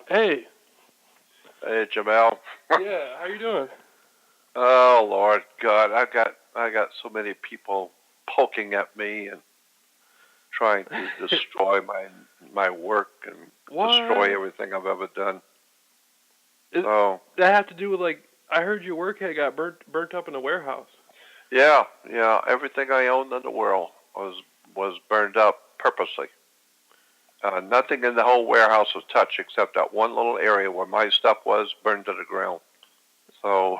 Hey. Hey, Jameel. Yeah, how you doing? Oh Lord God, I got so many people poking at me and trying to destroy my work and destroy What? everything I've ever done. Is So that have to do with I heard your work had got burnt up in a warehouse. yeah, everything I owned in the world was burned up purposely. Nothing in the whole warehouse was touched except that one little area where my stuff was burned to the ground. So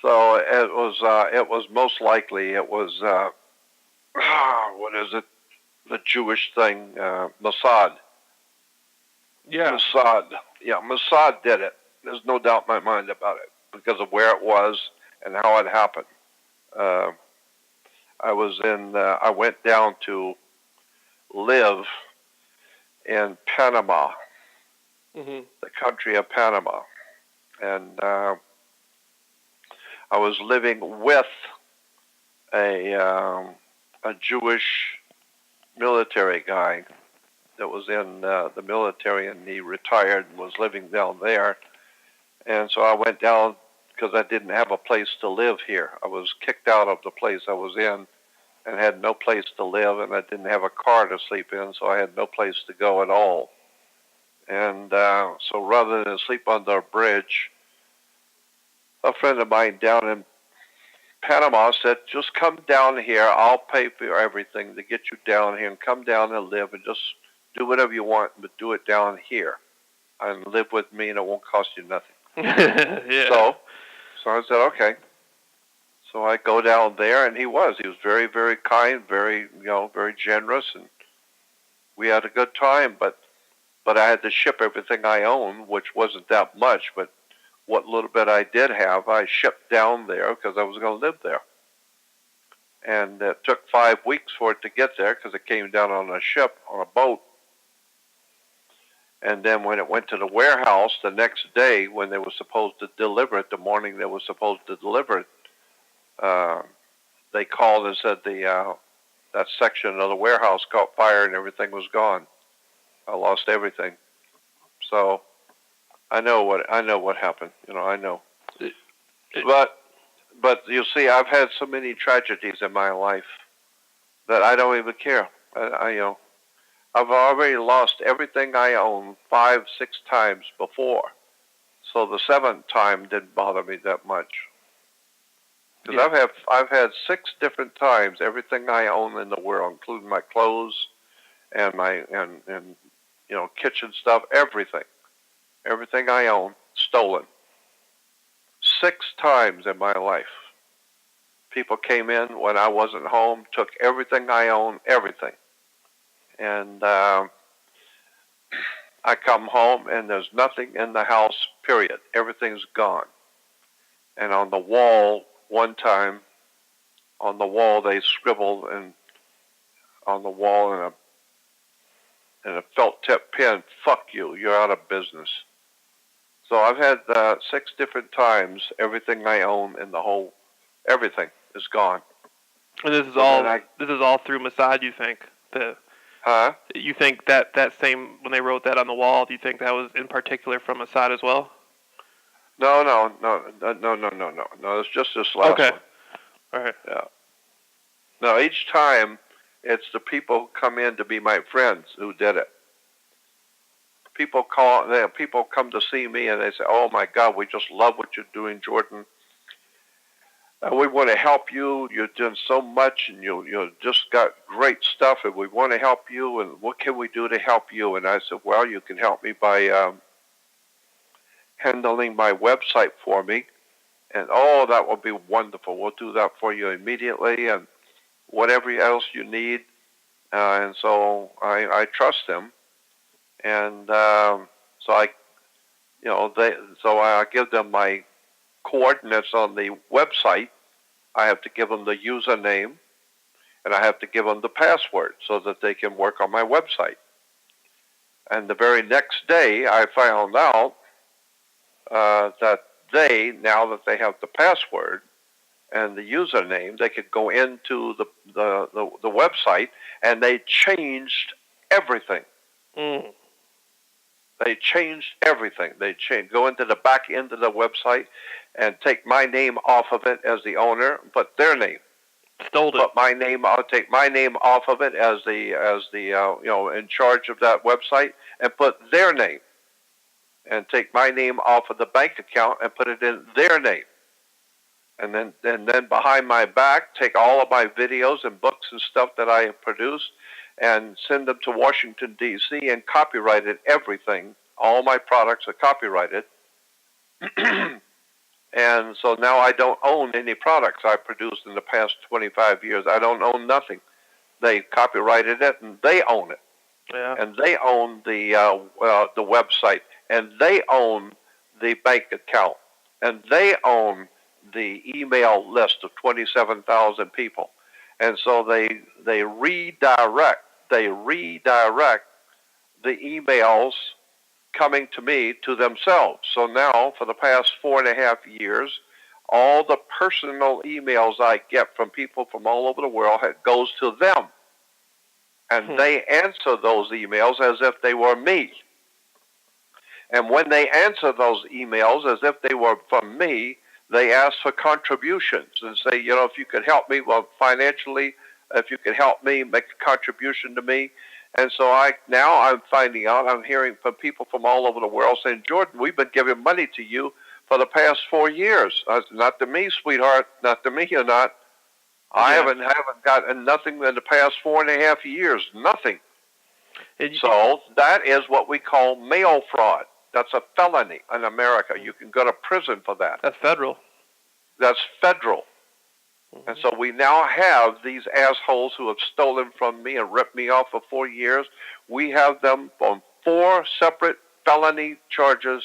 so it was most likely it was what is it? The Jewish thing, Mossad. Yeah. Mossad. Yeah, Mossad did it. There's no doubt in my mind about it because of where it was and how it happened. Uh, I went down to live in Panama, Mhm. the country of Panama, and I was living with a a Jewish military guy that was in the military, and he retired and was living down there. And so I went down because I didn't have a place to live here. I was kicked out of the place I was in and had no place to live, and I didn't have a car to sleep in, so I had no place to go at all. And so rather than sleep under a bridge, a friend of mine down in Panama said, just come down here. I'll pay for everything to get you down here and come down and live and just do whatever you want, but do it down here and live with me and it won't cost you nothing. Yeah. So I said, okay. So I go down there, and he was very, very kind, very generous, and we had a good time. But I had to ship everything I owned, which wasn't that much, but what little bit I did have, I shipped down there because I was going to live there. And it took 5 weeks for it to get there because it came down on a ship, on a boat. And then when it went to the warehouse the next day, when they were supposed to deliver it, the morning they were supposed to deliver it, they called and said that section of the warehouse caught fire and everything was gone. I lost everything. So I know what happened. I know. It, But you see, I've had so many tragedies in my life that I don't even care. I've already lost everything I own 5, 6 times before. So the 7th time didn't bother me that much. Because yeah. I've had 6 different times everything I own in the world, including my clothes and my and kitchen stuff, everything I own stolen. 6 times in my life. People came in when I wasn't home, took everything I own, everything, and I come home and there's nothing in the house. Period. Everything's gone. And on the wall, one time, on the wall they scribbled and on the wall in a felt tip pen, "Fuck you, you're out of business." So I've had 6 different times everything I own in the whole, everything is gone. And So this is all through Mossad, you think? huh? You think that same when they wrote that on the wall, do you think that was in particular from Mossad as well? No. It's just this last Okay. one. All right. Yeah. No, each time it's the people who come in to be my friends who did it. People come to see me and they say, "Oh my God, we just love what you're doing, Jordan. We want to help you. You're doing so much, and you just got great stuff, and we want to help you. And what can we do to help you?" And I said, "Well, you can help me by handling my website for me." And oh, that will be wonderful. We'll do that for you immediately, and whatever else you need. And so I trust them, and so I give them my coordinates on the website. I have to give them the username, and I have to give them the password so that they can work on my website. And the very next day, I found out that now that they have the password and the username, they could go into the website, and they changed everything. Mm. They changed everything. Go into the back end of the website and take my name off of it as the owner, put their name. Stole it. Put my name. I'll take my name off of it as the in charge of that website, and put their name. And take my name off of the bank account and put it in their name. And then behind my back, take all of my videos and books and stuff that I have produced and send them to Washington, D.C. and copyrighted everything. All my products are copyrighted. And so now I don't own any products I produced in the past 25 years. I don't own nothing. They copyrighted it, and they own it. Yeah. And they own the website, and they own the bank account, and they own the email list of 27,000 people. And so they redirect the emails coming to me to themselves. So now, for the past 4.5 years, all the personal emails I get from people from all over the world goes to them. And they answer those emails as if they were me. And when they answer those emails as if they were from me, they ask for contributions and say, if you could help me, financially, if you could help me, make a contribution to me. And so I'm finding out, I'm hearing from people from all over the world saying, Jordan, we've been giving money to you for the past 4 years. Not to me, sweetheart, not to me or not. Yeah. I haven't gotten nothing in the past 4.5 years, nothing. So that is what we call mail fraud. That's a felony in America. You can go to prison for that. That's federal. That's federal. Mm-hmm. And so we now have these assholes who have stolen from me and ripped me off for 4 years. We have them on 4 separate felony charges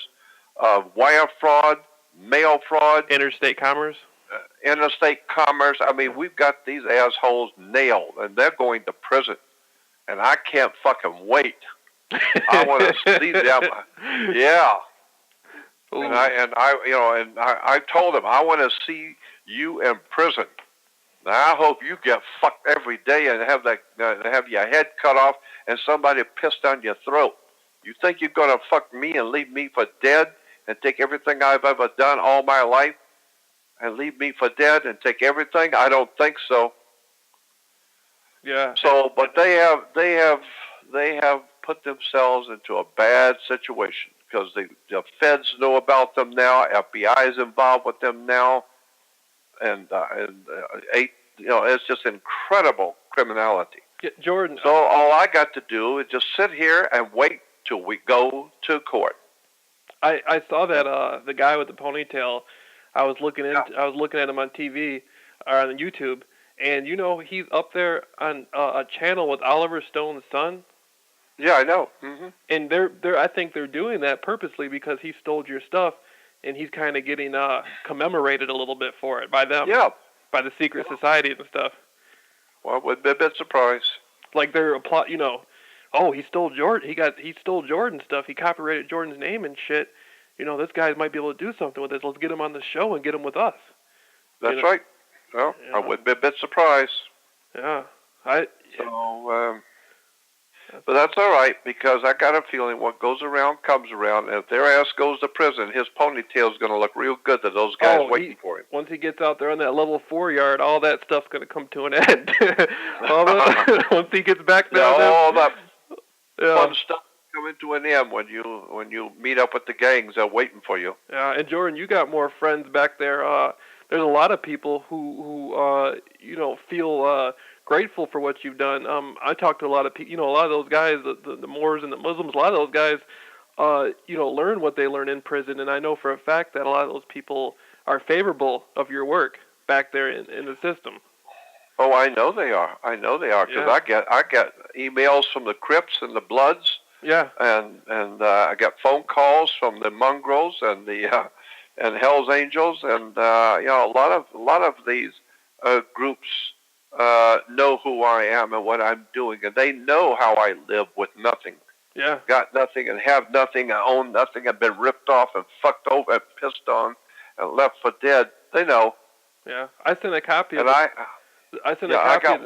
of wire fraud, mail fraud. Interstate commerce. Interstate commerce. I mean, we've got these assholes nailed, and they're going to prison. And I can't fucking wait. I want to see them. Yeah. Ooh. And I told them, I want to see you in prison. Now, I hope you get fucked every day and have your head cut off and somebody pissed down your throat. You think you're going to fuck me and leave me for dead and take everything I've ever done all my life and leave me for dead and take everything? I don't think so. Yeah. So, but they have put themselves into a bad situation because the feds know about them now. FBI is involved with them now, and it's just incredible criminality. Yeah, Jordan. So all I got to do is just sit here and wait till we go to court. I saw that the guy with the ponytail. I was looking at him on TV or on YouTube. And he's up there on a channel with Oliver Stone's son. Yeah, I know. Mm-hmm. And I think they're doing that purposely because he stole your stuff, and he's kind of getting commemorated a little bit for it by them. Yeah. By the secret societies and stuff. Well, I would be a bit surprised. Like they're oh, he stole Jordan's stuff. He copyrighted Jordan's name and shit. This guy might be able to do something with this. Let's get him on the show and get him with us. That's right. Well, I would be a bit surprised. Yeah. But that's all right, because I got a feeling what goes around comes around, and if their ass goes to prison, his ponytail's going to look real good to those guys waiting for him. Once he gets out there on that level 4 yard, all that stuff's going to come to an end. Once he gets back down there. All that fun stuff coming to an end when you meet up with the gangs. They're waiting for you. Yeah, and Jordan, you got more friends back there. There's a lot of people who feel grateful for what you've done. I talked to a lot of people. A lot of those guys, the Moors and the Muslims. A lot of those guys, learn what they learn in prison, and I know for a fact that a lot of those people are favorable of your work back there in the system. Oh, I know they are. Because I get emails from the Crips and the Bloods. Yeah. And I get phone calls from the Mongrels and the and Hell's Angels, and a lot of these groups know who I am and what I'm doing, and they know how I live with nothing. Yeah. Got nothing and have nothing. I own nothing. I've been ripped off and fucked over and pissed on and left for dead. They know. Yeah. I sent a copy of it. I got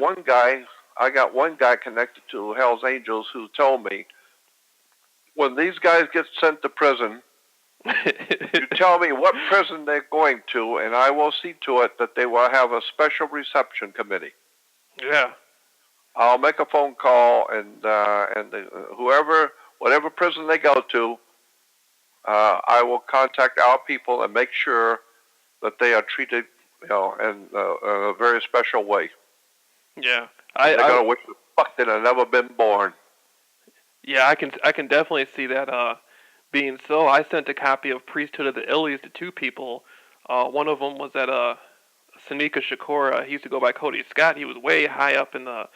one guy connected to Hell's Angels who told me, when these guys get sent to prison, you tell me what prison they're going to, and I will see to it that they will have a special reception committee. Yeah. I'll make a phone call, and whatever prison they go to, I will contact our people and make sure that they are treated, in a very special way. Yeah. They're gonna wish the fuck they'd have never been born. Yeah, I can definitely see that being so. I sent a copy of Priesthood of the Illies to two people. One of them was at Seneca Shakur. He used to go by Cody Scott. He was way high up in the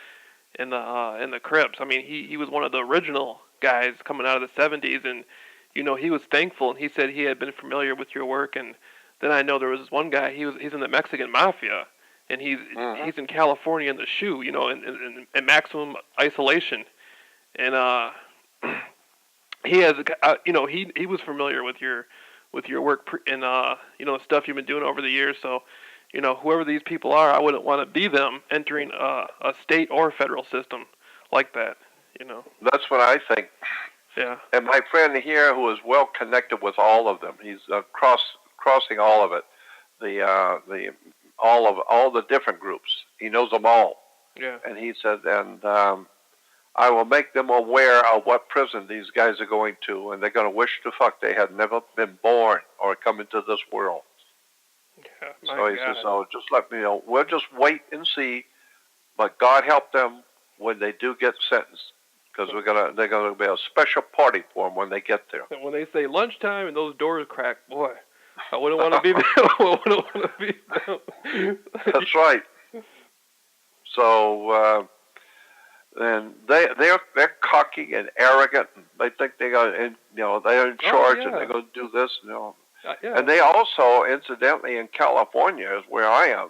Crips. I mean, he was one of the original guys coming out of the 70s, and he was thankful, and he said he had been familiar with your work. And then I know there was this one guy. He's in the Mexican Mafia, and he's in California in the SHU, in maximum isolation, and he has he was familiar with your work and stuff you've been doing over the years. So whoever these people are, I wouldn't want to be them entering a state or federal system like that. That's what I think. Yeah. And my friend here, who is well connected with all of them, he's crossing all of it, all the different groups. He knows them all. Yeah. And he said, I will make them aware of what prison these guys are going to, and they're going to wish to fuck they had never been born or come into this world. Yeah, so he says, just let me know. We'll just wait and see, but God help them when they do get sentenced, because they're gonna be a special party for them when they get there. And when they say lunchtime and those doors crack, boy, I wouldn't want to be them. I wouldn't want to be them. That's right. So. And they're cocky and arrogant. They think they're in charge and they're going to do this. Yeah. And they also, incidentally, in California is where I am.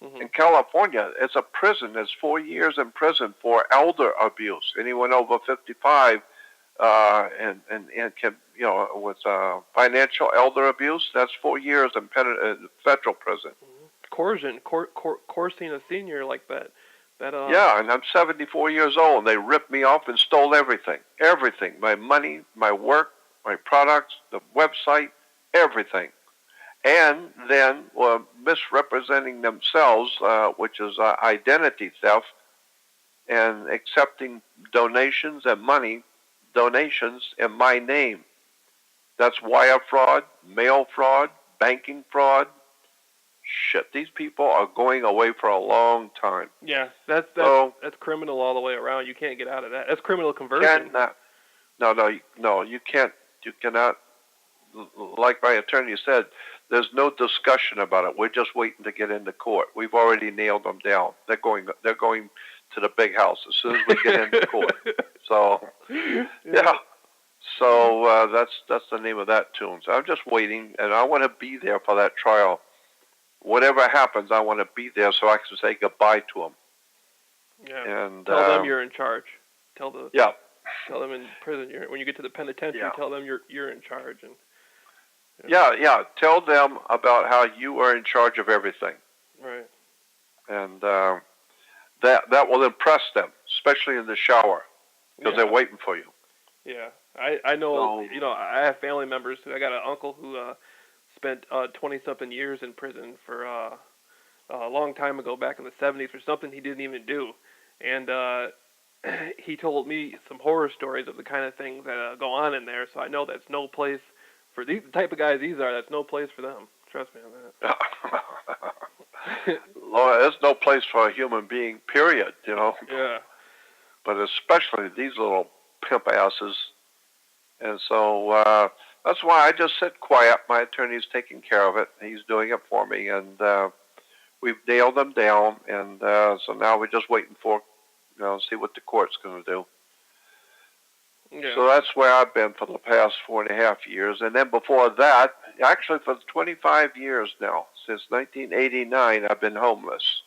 Mm-hmm. In California, it's a prison. It's 4 years in prison for elder abuse. Anyone over 55 and can with financial elder abuse, that's 4 years in federal prison. Coercion, coercing a senior like that. Yeah, and I'm 74 years old, and they ripped me off and stole everything. Everything. My money, my work, my products, the website, everything. And then misrepresenting themselves, which is identity theft, and accepting donations and donations in my name. That's wire fraud, mail fraud, banking fraud. Shit, these people are going away for a long time. Yeah, that's criminal all the way around. You can't get out of that. That's criminal conversion. No, you can't. You cannot. Like my attorney said, there's no discussion about it. We're just waiting to get into court. We've already nailed them down. They're going to the big house as soon as we get into court. So, yeah. So that's the name of that tune. So I'm just waiting, and I want to be there for that trial. Whatever happens, I want to be there so I can say goodbye to them. Yeah. And tell them you're in charge. Tell them in prison when you get to the penitentiary. Yeah. Tell them you're in charge. And yeah. Tell them about how you are in charge of everything. Right. And that will impress them, especially in the shower, because they're waiting for you. Yeah. I know. I have family members. I got an uncle who spent 20-something years in prison for a long time ago, back in the 70s, for something he didn't even do. And he told me some horror stories of the kind of things that go on in there, so I know that's no place for the type of guys these are. That's no place for them. Trust me on that. Lord, there's no place for a human being, period, Yeah. But especially these little pimp asses. And so that's why I just sit quiet. My attorney's taking care of it. He's doing it for me, and we've nailed them down. And so now we're just waiting for, see what the court's going to do. Yeah. So that's where I've been for the past 4.5 years. And then before that, actually for 25 years now, since 1989, I've been homeless.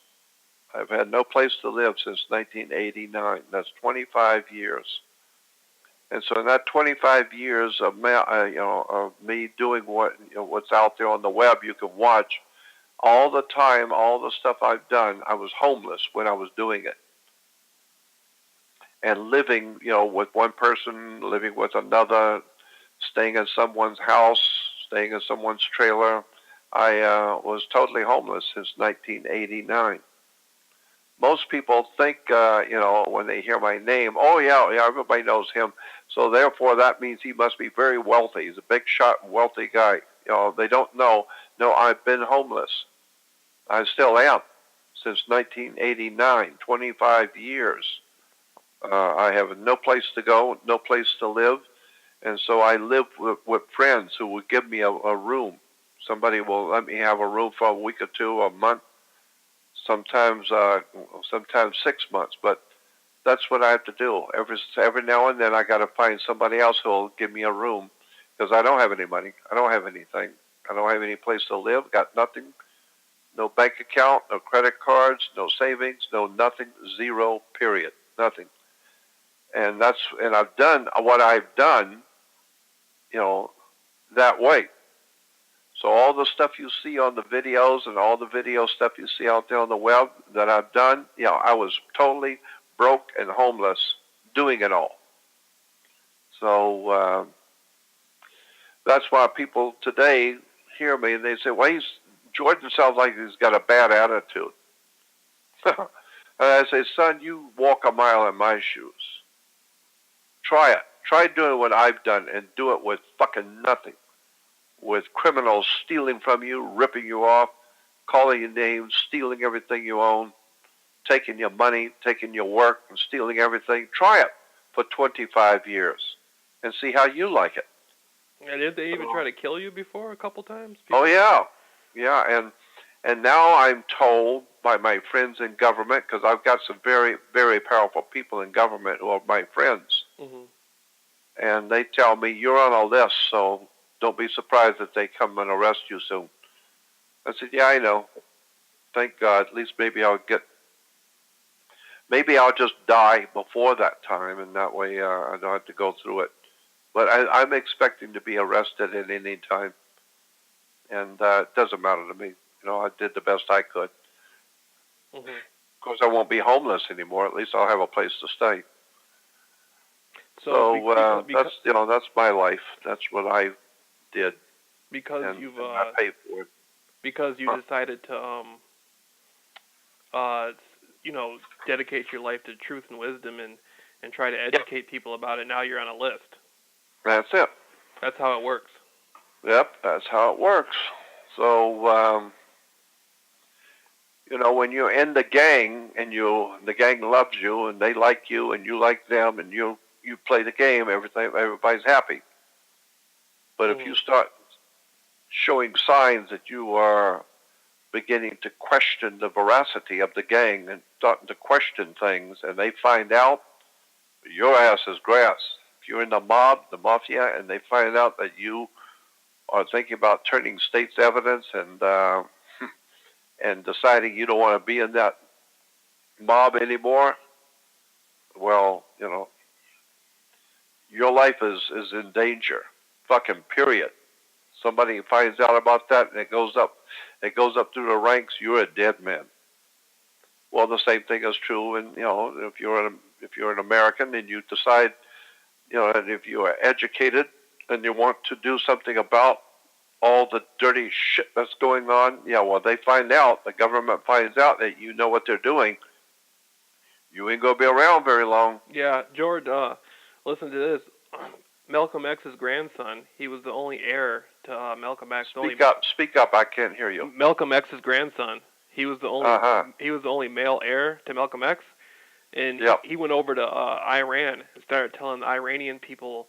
I've had no place to live since 1989. That's 25 years. And so in that 25 years of me doing what's out there on the web, you can watch all the time, all the stuff I've done. I was homeless when I was doing it. and living, with one person, living with another, staying in someone's house, staying in someone's trailer. I was totally homeless since 1989. Most people think, when they hear my name, oh yeah, everybody knows him. So therefore, that means he must be very wealthy. He's a big shot, wealthy guy. They don't know. No, I've been homeless. I still am since 1989, 25 years. I have no place to go, no place to live, and so I live with friends who will give me a room. Somebody will let me have a room for a week or two, a month, sometimes 6 months. But that's what I have to do. Every now and then I got to find somebody else who will give me a room because I don't have any money. I don't have anything. I don't have any place to live. Got nothing. No bank account, no credit cards, no savings, no nothing, zero, period, nothing. And I've done what I've done, that way. So all the stuff you see on the videos and all the video stuff you see out there on the web that I've done, I was totally broke and homeless doing it all. So that's why people today hear me and they say, well, Jordan sounds like he's got a bad attitude. And I say, son, you walk a mile in my shoes. Try it. Try doing what I've done and do it with fucking nothing. With criminals stealing from you, ripping you off, calling your names, stealing everything you own, taking your money, taking your work, and stealing everything. Try it for 25 years and see how you like it. Yeah, did they even try to kill you before a couple times? Oh, yeah. Yeah, and now I'm told by my friends in government, because I've got some very, very powerful people in government who are my friends, and they tell me, you're on a list, so don't be surprised if they come and arrest you soon. I said, yeah, I know. Thank God. At least maybe I'll just die before that time, and that way I don't have to go through it. But I'm expecting to be arrested at any time. And it doesn't matter to me. I did the best I could. Of course, I won't be homeless anymore. At least I'll have a place to stay. So that's my life. That's what I did. Because and you've I paid for it. Because you decided to dedicate your life to truth and wisdom and try to educate people about it. Now you're on a list. That's it. That's how it works. Yep, that's how it works. So, when you're in the gang and the gang loves you and they like you and you like them and you play the game, everybody's happy. But if you start showing signs that you are beginning to question the veracity of the gang and starting to question things, and they find out, your ass is grass. If you're in the mob, the mafia, and they find out that you are thinking about turning state's evidence and deciding you don't want to be in that mob anymore, well, your life is in danger. Fucking period. Somebody finds out about that and it goes up through the ranks, you're a dead man. Well, the same thing is true, and if you're an American and you decide, and if you are educated and you want to do something about all the dirty shit that's going on, they find out, the government finds out that you know what they're doing, you ain't gonna be around very long. Yeah, George, listen to this. Malcolm X's grandson, he was the only heir to Malcolm X. Speak up, I can't hear you. Malcolm X's grandson, he was the only male heir to Malcolm X, and he went over to Iran and started telling the Iranian people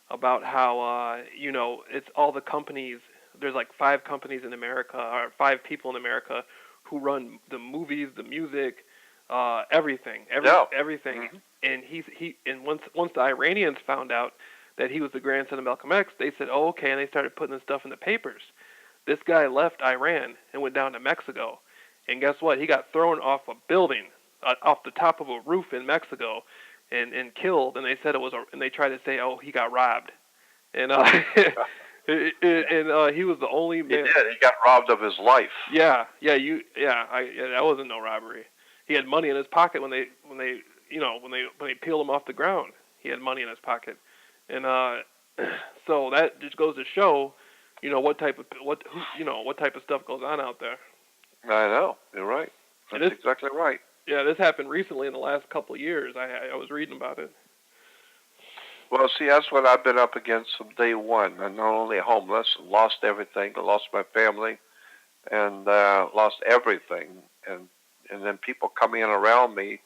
about how it's all the companies. There's like 5 companies in America, or 5 people in America who run the movies, the music, everything. And and once the Iranians found out that he was the grandson of Malcolm X, they said, oh, okay, and they started putting this stuff in the papers. This guy left Iran and went down to Mexico, and guess what? He got thrown off a building, off the top of a roof in Mexico, and killed. And they said and they tried to say, oh, he got robbed, and he was the only man. He did. He got robbed of his life. That wasn't no robbery. He had money in his pocket when they when they peeled him off the ground, he had money in his pocket, and so that just goes to show, what type of stuff goes on out there. I know. You're right. That's exactly right. Yeah, this happened recently in the last couple of years. I was reading about it. Well, see, that's what I've been up against from day one. I'm not only homeless, lost everything, lost my family, and lost everything, and then people come in around me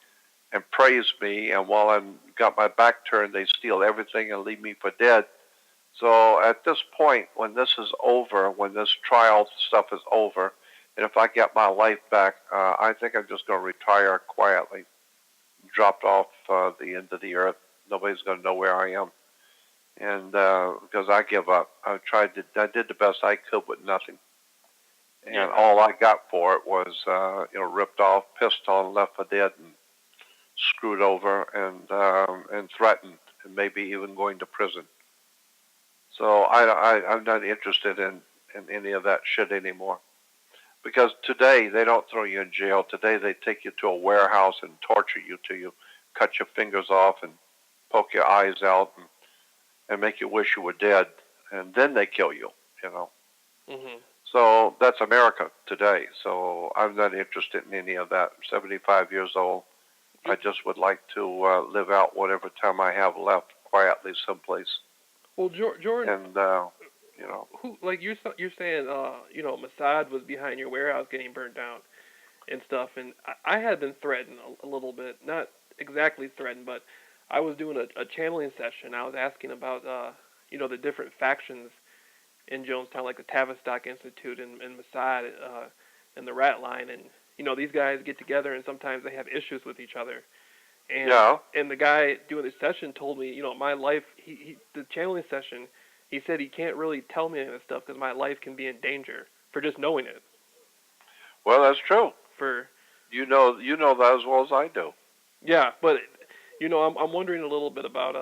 and praise me, and while I'm got my back turned, they steal everything and leave me for dead. So at this point, when this is over, when this trial stuff is over, and if I get my life back, I think I'm just going to retire quietly, dropped off the end of the earth. Nobody's going to know where I am, and because I give up, I did the best I could with nothing, and all I got for it was ripped off, pissed on, left for dead, and screwed over, and threatened, and maybe even going to prison. So I'm not interested in any of that shit anymore. Because today they don't throw you in jail. Today they take you to a warehouse and torture you till you cut your fingers off and poke your eyes out and make you wish you were dead, and then they kill you. Mm-hmm. So that's America today. So I'm not interested in any of that. I'm 75 years old. I just would like to live out whatever time I have left quietly someplace. Well, Jordan, and who, like you're saying, Mossad was behind your warehouse getting burnt down and stuff, and I had been threatened a little bit, not exactly threatened, but I was doing a channeling session. I was asking about the different factions in Jonestown, like the Tavistock Institute and Mossad and the Rat Line, and these guys get together and sometimes they have issues with each other. And the guy doing the session told me, my life, the channeling session, he said he can't really tell me any of this stuff because my life can be in danger for just knowing it. Well, that's true. You know that as well as I do. Yeah, but I'm wondering a little bit about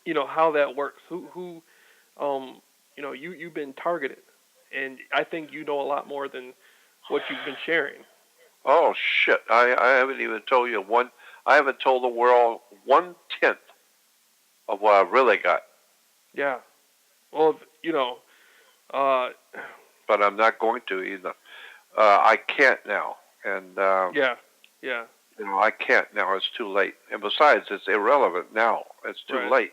how that works. Who you've been targeted, and I think you know a lot more than what you've been sharing. Oh shit! I haven't even told you one. I haven't told the world 1/10 of what I really got. Yeah. Well, but I'm not going to either. I can't now, and yeah. I can't now. It's too late. And besides, it's irrelevant now. It's too late.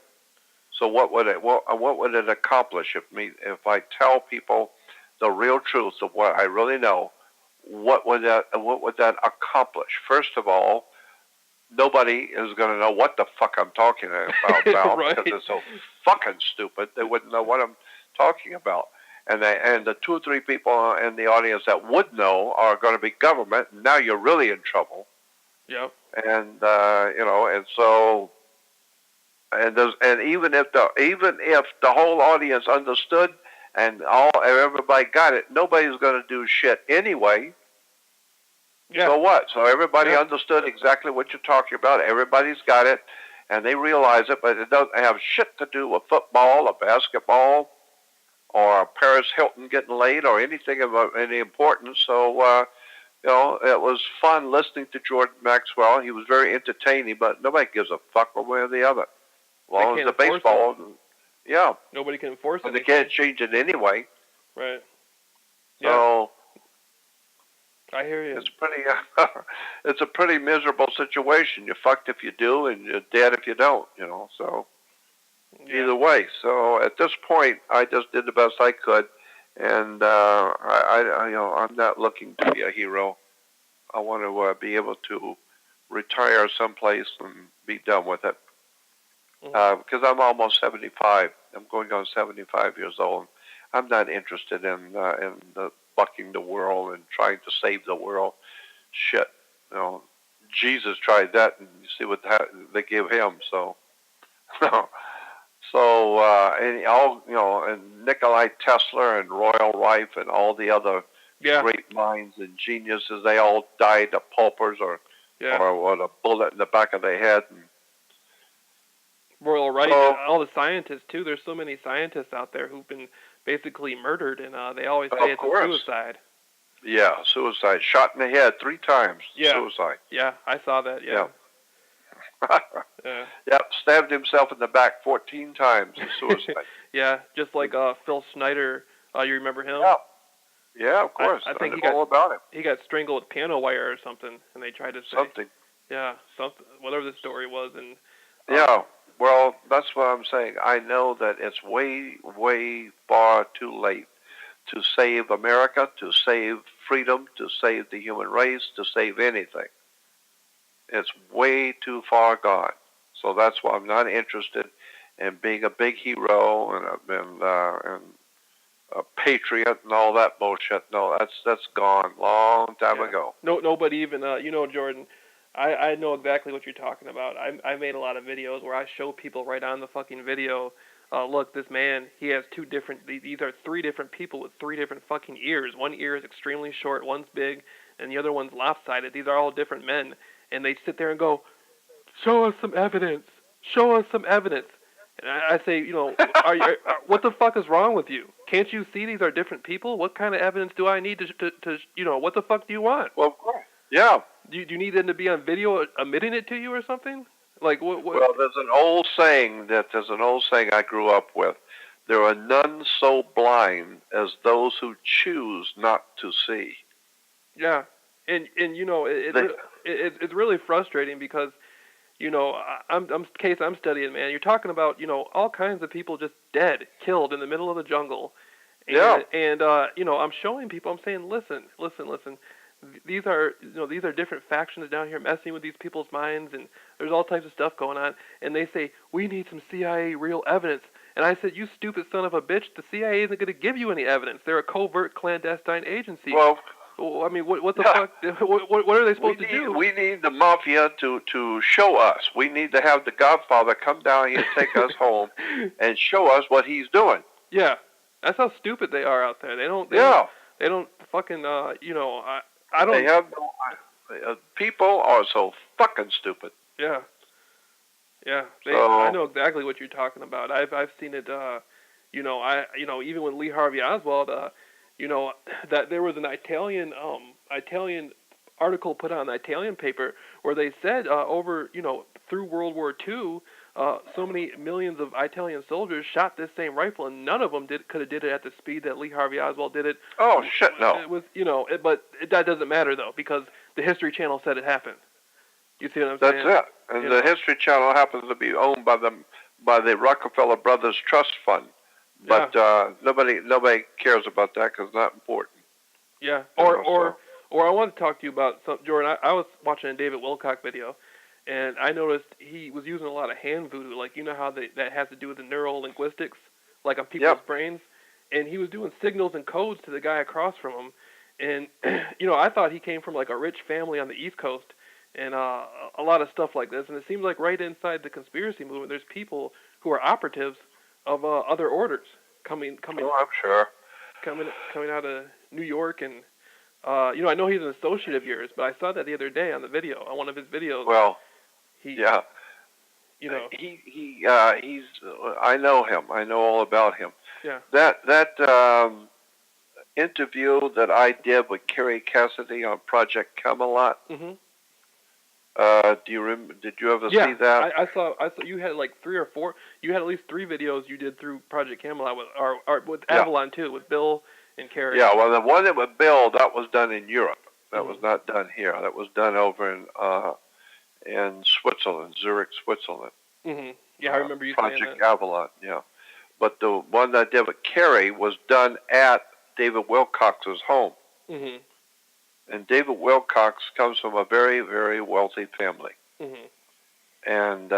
So what would it accomplish if I tell people the real truth of what I really know? What would that accomplish? First of all, nobody is going to know what the fuck I'm talking about right. because it's so fucking stupid. They wouldn't know what I'm talking about. And the 2 or 3 people in the audience that would know are going to be government. And now you're really in trouble. Yep. And and so and even if the whole audience understood and everybody got it, nobody's going to do shit anyway. Yeah. So what? So everybody understood exactly what you're talking about. Everybody's got it, and they realize it, but it doesn't have shit to do with football or basketball or Paris Hilton getting laid or anything of any importance. So, it was fun listening to Jordan Maxwell. He was very entertaining, but nobody gives a fuck one way or the other. As long as the baseball, nobody can enforce it. But they can't change it anyway. Right. So. I hear you. It's a pretty miserable situation. You're fucked if you do, and you're dead if you don't. So either way. So at this point, I just did the best I could, and I'm not looking to be a hero. I want to be able to retire someplace and be done with it. Because I'm almost 75. I'm going on 75 years old. I'm not interested in the bucking the world and trying to save the world. Shit, Jesus tried that, and you see what they give him. So, and Nikolai Tesla and Royal Rife and all the other great minds and geniuses, they all died of pulpers or a bullet in the back of their head. And, Royal Rife, all the scientists too. There's so many scientists out there who've been basically murdered, and they always say it's a suicide. Yeah, suicide. Shot in the head 3 times. Yeah. Suicide. Yeah, I saw that. Yeah. Yeah. Yep, stabbed himself in the back 14 times. Suicide. Yeah, just like Phil Schneider. You remember him? Yeah. Yeah, of course. I think know all about him. he got strangled with piano wire or something, and they tried to say Something. yeah, something, whatever the story was, and Yeah. Well, that's what I'm saying. I know that it's way, way far too late to save America, to save freedom, to save the human race, to save anything. It's way too far gone. So that's why I'm not interested in being a big hero and a patriot and all that bullshit. No, that's gone long time ago. Nobody even Jordan. I know exactly what you're talking about. I made a lot of videos where I show people right on the fucking video. Look, this man, he has two different. These are three different people with three different fucking ears. One ear is extremely short, one's big, and the other one's lopsided. These are all different men, and they sit there and go, "Show us some evidence. Show us some evidence." And I say, what the fuck is wrong with you? Can't you see these are different people? What kind of evidence do I need to what the fuck do you want? Well, of course. Yeah. Do you need them to be on video admitting it to you or something? Like what? Well, there's an old saying I grew up with. There are none so blind as those who choose not to see. Yeah, and it's really frustrating because I'm studying, man. You're talking about all kinds of people just dead, killed in the middle of the jungle. And, yeah. And I'm showing people. I'm saying, listen. These are different factions down here messing with these people's minds, and there's all types of stuff going on. And they say we need some CIA real evidence. And I said, you stupid son of a bitch, the CIA isn't going to give you any evidence. They're a covert clandestine agency. Well, I mean, what the fuck? What are they supposed to do? We need the mafia to show us. We need to have the Godfather come down here and take us home and show us what he's doing. Yeah, that's how stupid they are out there. They don't fucking I don't. They have no. People are so fucking stupid. Yeah. I know exactly what you're talking about. I've seen it. Even with Lee Harvey Oswald. That there was an Italian article put on the Italian paper where they said through World War II, so many millions of Italian soldiers shot this same rifle, and none of them could have did it at the speed that Lee Harvey Oswald did it. Oh shit, no. It was that doesn't matter though, because the History Channel said it happened. You see what I'm saying? That's it. And the History Channel happens to be owned by the Rockefeller Brothers Trust Fund. But nobody cares about that because it's not important. Yeah. Or I want to talk to you about something, Jordan. I was watching a David Wilcock video, and I noticed he was using a lot of hand voodoo. Like, how that has to do with the neural linguistics, like on people's brains. And he was doing signals and codes to the guy across from him. And, I thought he came from like a rich family on the East Coast and a lot of stuff like this. And it seems like right inside the conspiracy movement, there's people who are operatives of other orders coming. Oh, I'm sure. Coming out of New York, and I know he's an associate of yours, but I saw that the other day on the video, on one of his videos. Well, he's. I know him. I know all about him. Yeah. That interview that I did with Kerry Cassidy on Project Camelot. Mm-hmm. Do you remember? Did you ever see that? I saw you had like 3 or 4. You had at least 3 videos you did through Project Camelot with Avalon too, with Bill and Kerry. Yeah, well, the one that with Bill, that was done in Europe. That was not done here. That was done over in Switzerland, Zurich, Switzerland. Mm-hmm. Yeah, I remember you saying that. Project Avalon. Yeah, but the one that I did with Kerry was done at David Wilcox's home. Mm-hmm. And David Wilcox comes from a very, very wealthy family. Mm-hmm. And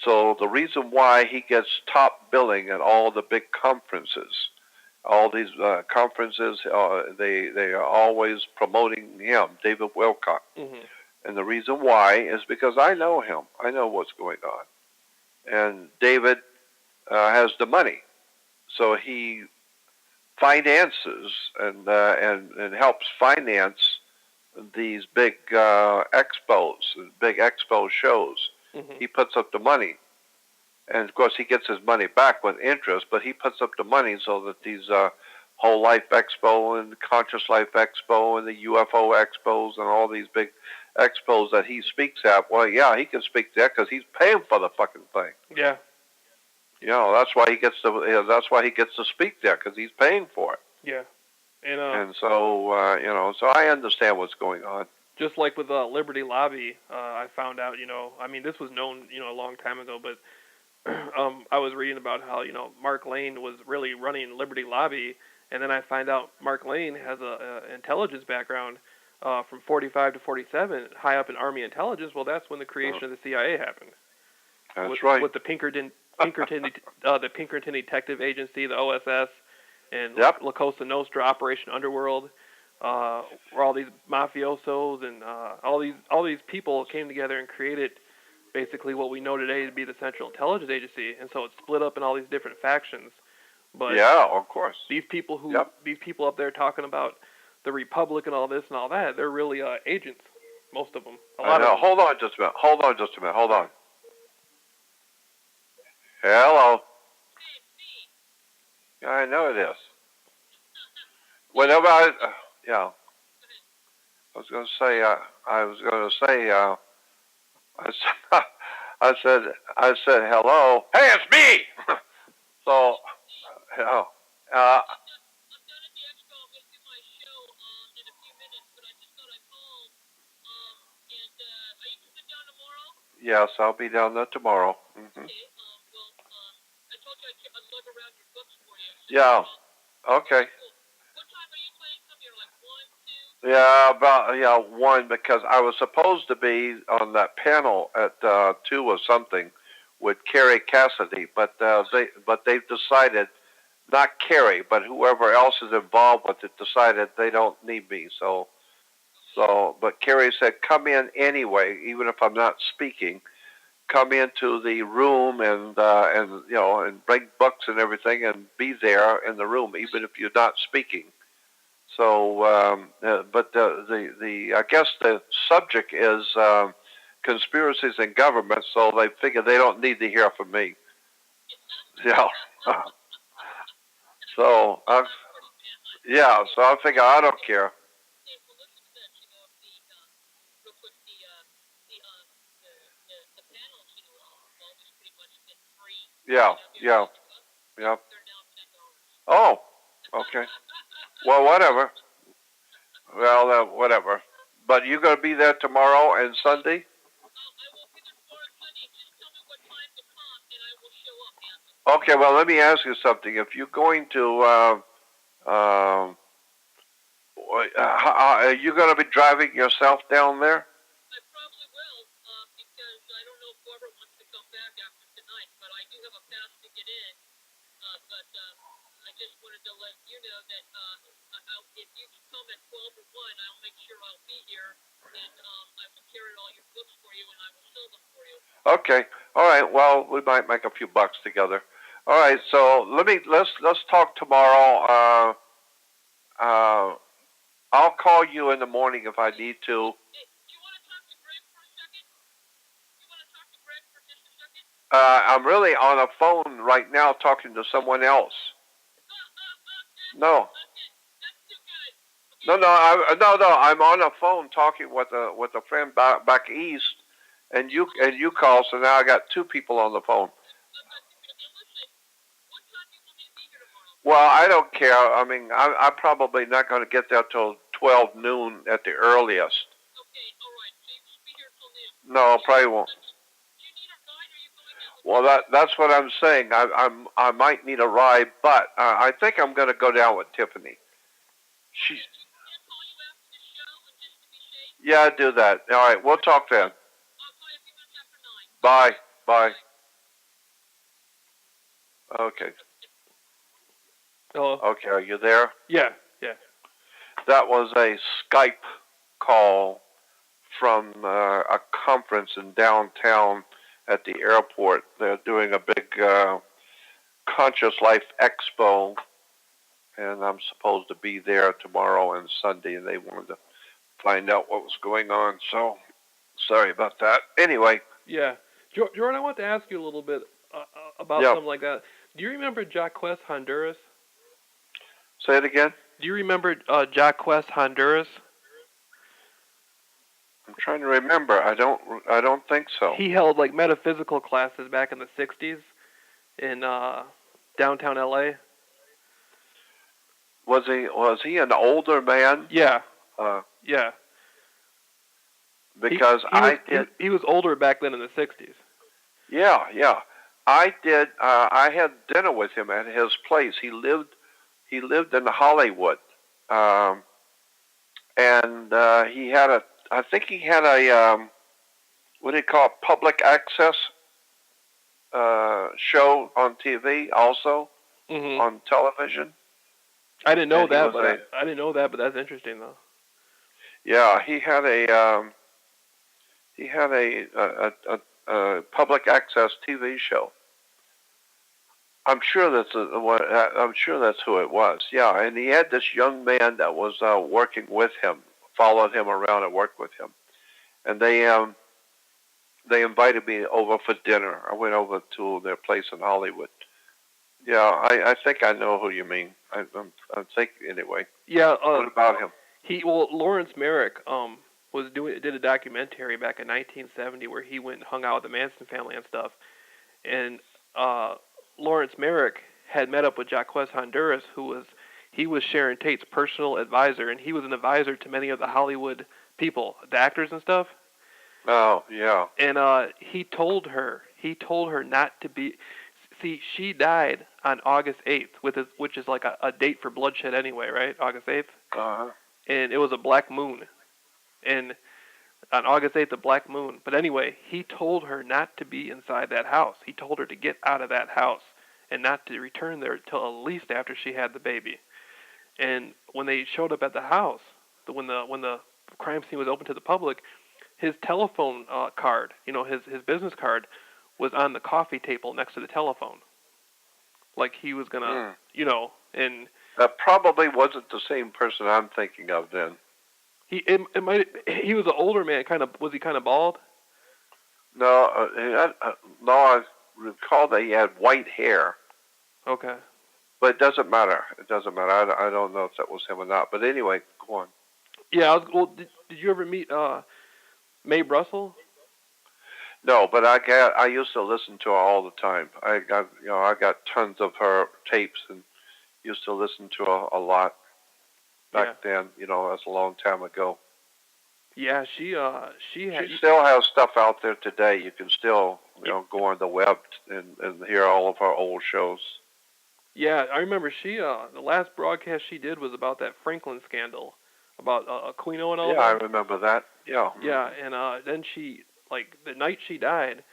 so the reason why he gets top billing at all the big conferences, all these conferences, they are always promoting him, David Wilcox. Mm-hmm. And the reason why is because I know him. I know what's going on. And David has the money. So he finances and helps finance these big expos, big expo shows. Mm-hmm. He puts up the money, and of course he gets his money back with interest. But he puts up the money so that these Whole Life Expo and Conscious Life Expo and the UFO expos and all these big expos that he speaks at. Well, yeah, he can speak there because he's paying for the fucking thing. Yeah. You know, that's why he gets to. That's why he gets to speak there because he's paying for it. Yeah. And so, you know, so I understand what's going on. Just like with Liberty Lobby, I found out, I mean, this was known, a long time ago, but I was reading about how, Mark Lane was really running Liberty Lobby, and then I find out Mark Lane has a intelligence background from 45 to 47, high up in Army intelligence. Well, that's when the creation of the CIA happened. That's right. With the Pinkerton the Pinkerton Detective Agency, the OSS, and La Cosa Nostra, Operation Underworld, where all these mafiosos and all these people came together and created basically what we know today to be the Central Intelligence Agency, and so it's split up in all these different factions. But yeah, of course. These people up there talking about the Republic and all this and all that, they're really agents, most of them. I know. Hold on just a minute. Hold on. Hello. Yeah, I know it is. Whenever I was going to say, I said, hello. Hey, it's me. So, you know, yes, I'll be down there tomorrow. Mm-hmm. Yeah. Okay. Yeah, about 1 because I was supposed to be on that panel at 2 or something with Kerry Cassidy, but they've decided, not Kerry, but whoever else is involved with it decided they don't need me. So but Kerry said come in anyway, even if I'm not speaking. Come into the room and and bring books and everything and be there in the room, even if you're not speaking. So, but I guess the subject is conspiracies in government, so they figure they don't need to hear from me. Yeah. So, I figure I don't care. Yeah. Oh, okay. Well, whatever. Well, whatever. But you going to be there tomorrow and Sunday? Okay, well, let me ask you something. If you're going to, are you going to be driving yourself down there? Okay. All right. Well, we might make a few bucks together. All right. So let's talk tomorrow. I'll call you in the morning if I need to. I'm really on a phone right now talking to someone else. No. No. I'm on a phone talking with a friend back east, and you call. So now I got 2 people on the phone. Well, I don't care. I mean, I'm probably not going to get there till 12 noon at the earliest. No, probably won't. Well, that's what I'm saying. I might need a ride, but I think I'm going to go down with Tiffany. Yeah, do that. All right, we'll talk then. Bye. Okay. Hello. Okay, are you there? Yeah. That was a Skype call from a conference in downtown at the airport. They're doing a big Conscious Life Expo, and I'm supposed to be there tomorrow and Sunday, and they wanted to find out what was going on. So, sorry about that. Anyway. Yeah. Jordan, I want to ask you a little bit about something like that. Do you remember Jacques Honduras? Say it again? Do you remember Jacques Honduras? I'm trying to remember. I don't think so. He held like metaphysical classes back in the '60s in downtown LA. Was he an older man? Yeah, Uh, yeah. because He was I did. he was older back then in the '60s. Yeah, yeah. I did. I had dinner with him at his place. He lived in Hollywood, um, and he had a. I think he had a. What do you call it? Public access show on TV, also Mhm. on television. I didn't know And he that, was but a. I didn't know that, but that's interesting though. Yeah, he had a. He had a public access TV show. I'm sure that's who it was. Yeah, and he had this young man that was working with him, followed him around and worked with him, and they invited me over for dinner. I went over to their place in Hollywood. Yeah, I think I know who you mean. I think anyway. Yeah. What about him? Lawrence Merrick did a documentary back in 1970 where he went and hung out with the Manson family and stuff, and uh, Lawrence Merrick had met up with Jacques Honduras, he was Sharon Tate's personal advisor, and he was an advisor to many of the Hollywood people, the actors and stuff. Oh, yeah. And he told her not to be. See, she died on August 8th, which is like a date for bloodshed anyway, right? August 8th. Uh-huh. And it was a black moon. And on August 8th, a black moon. But anyway, he told her not to be inside that house. He told her to get out of that house and not to return there till at least after she had the baby. And when they showed up at the house, when the crime scene was open to the public, his telephone card, his business card, was on the coffee table next to the telephone. Like he was gonna, and that probably wasn't the same person I'm thinking of then. He was an older man. Was he kind of bald? No, no, I recall that he had white hair. Okay. But it doesn't matter. It doesn't matter. I don't know if that was him or not. But anyway, go on. Yeah. Did you ever meet Mae Brussel? No, but I used to listen to her all the time. I got tons of her tapes and used to listen to her a lot back then. That's a long time ago. Yeah, she still has stuff out there today. You can still go on the web and hear all of her old shows. Yeah, I remember the last broadcast she did was about that Franklin scandal, about Aquino and all that. Yeah, I remember that. Yeah. Yeah, and then she, like, the night she died,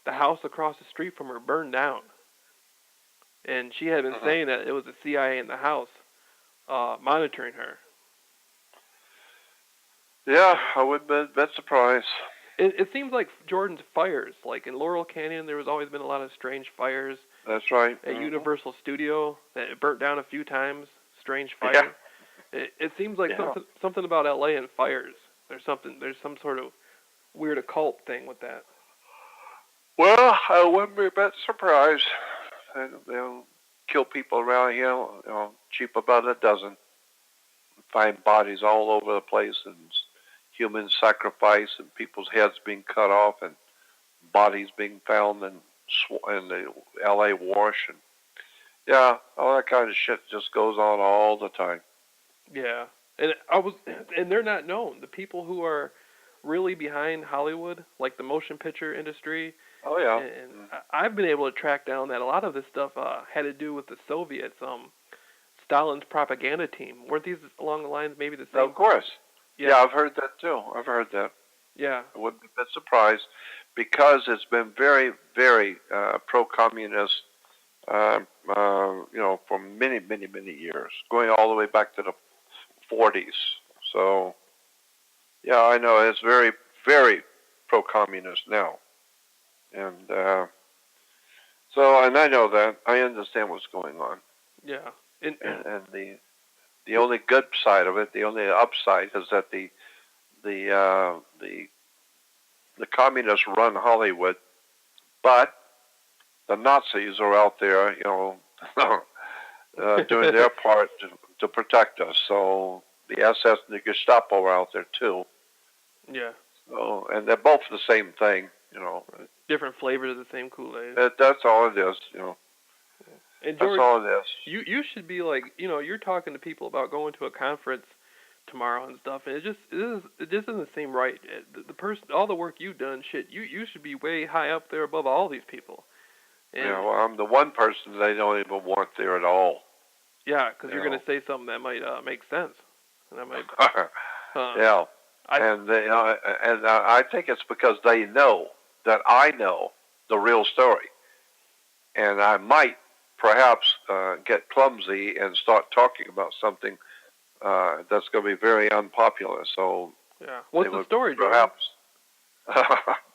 the house across the street from her burned down. And she had been saying that it was the CIA in the house monitoring her. Yeah, I wouldn't be that surprised. It seems like Jordan's fires, like in Laurel Canyon, there was always been a lot of strange fires. That's right. At Universal Studio, that it burnt down a few times. Strange fire. Yeah. It seems like something about LA and fires. There's some sort of weird occult thing with that. Well, I wouldn't be a bit surprised. They'll kill people around here, cheap about a dozen. Find bodies all over the place and human sacrifice and people's heads being cut off and bodies being found in the L.A. wash and all that kind of shit just goes on all the time. Yeah, and they're not known. The people who are really behind Hollywood, like the motion picture industry. Oh yeah. And I've been able to track down that a lot of this stuff had to do with the Soviets. Stalin's propaganda team. Weren't these along the lines maybe the same? Of course. Yeah, I've heard that too. I've heard that. Yeah. I wouldn't be a bit surprised because it's been very, very pro-communist, for many, many, many years, going all the way back to the 40s. So, yeah, I know it's very, very pro-communist now. And and I know that. I understand what's going on. Yeah. And the only good side of it, the only upside, is that the communists run Hollywood, but the Nazis are out there, doing their part to protect us. So the SS and the Gestapo are out there too. Yeah. Oh, and they're both the same thing, Right. Different flavors of the same Kool-Aid. That's all it is, And That's George, all it is. you should be like, you're talking to people about going to a conference tomorrow and stuff, and it just doesn't seem right. The person, all the work you've done, shit, you should be way high up there above all these people. And Yeah, well, I'm the one person they don't even want there at all. yeah, because you're gonna say something that might make sense, and that might. Yeah, and I think it's because they know that I know the real story, and I might perhaps get clumsy and start talking about something that's going to be very unpopular. So yeah, what's the story, George? Perhaps.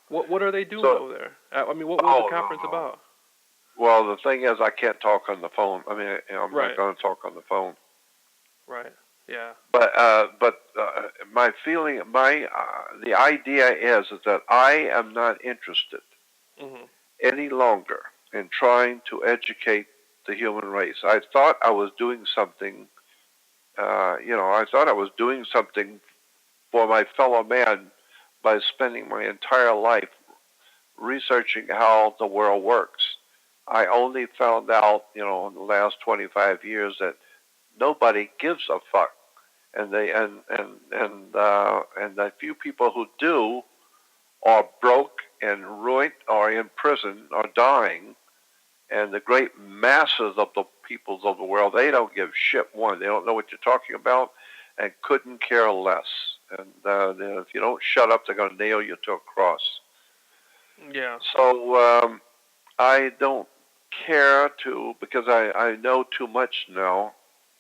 What are they doing over there? I mean, what was the conference about? Well, the thing is, I can't talk on the phone. I mean, I'm Right. not going to talk on the phone. Right. Yeah. But my feeling, the idea is that I am not interested any longer in trying to educate the human race. I thought I was doing something. I thought I was doing something for my fellow man by spending my entire life researching how the world works. I only found out, in the last 25 years that nobody gives a fuck, and the few people who do are broke and ruined, or in prison, or dying, and the great masses of the peoples of the world, they don't give shit. One, they don't know what you're talking about, and couldn't care less. And if you don't shut up, they're going to nail you to a cross. Yeah. So I don't care because I know too much now,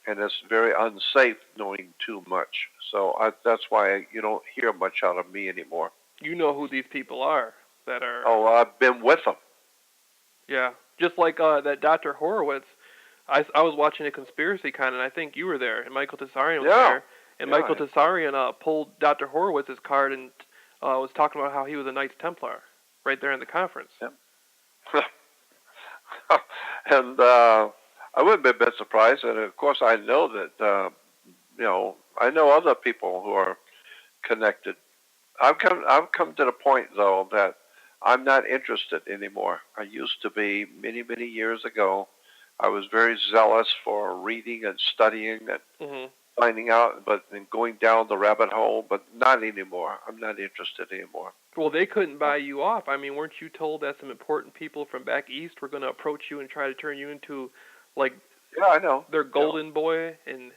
and it's very unsafe knowing too much. So that's why you don't hear much out of me anymore. You know who these people are that are. Oh, I've been with them. Yeah, just like that Dr. Horowitz. I was watching a conspiracy con, and I think you were there, and Michael Tessarian was there. And Michael Tessarian pulled Dr. Horowitz's card and was talking about how he was a Knights Templar right there in the conference. Yeah. And I wouldn't be a bit surprised. And of course, I know that I know other people who are connected. I've come to the point though that I'm not interested anymore. I used to be many years ago. I was very zealous for reading and studying and finding out, and going down the rabbit hole. But not anymore. I'm not interested anymore. Well, they couldn't buy you off. I mean, weren't you told that some important people from back east were going to approach you and try to turn you into, like, I know, their golden boy, and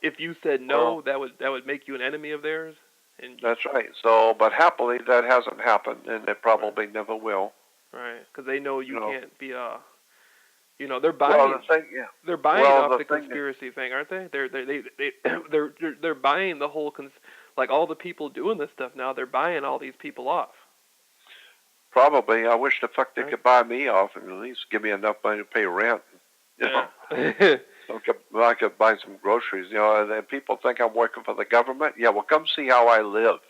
if you said no, that would make you an enemy of theirs. And that's right. So, but happily, that hasn't happened, and it probably never will. Right, because they know you can't be they're buying. They're buying off the conspiracy thing, aren't they? They're buying the whole like all the people doing this stuff now. They're buying all these people off. Probably. I wish the fuck they could buy me off and at least give me enough money to pay rent. So I could buy some groceries. And people think I'm working for the government. Yeah, well, come see how I live.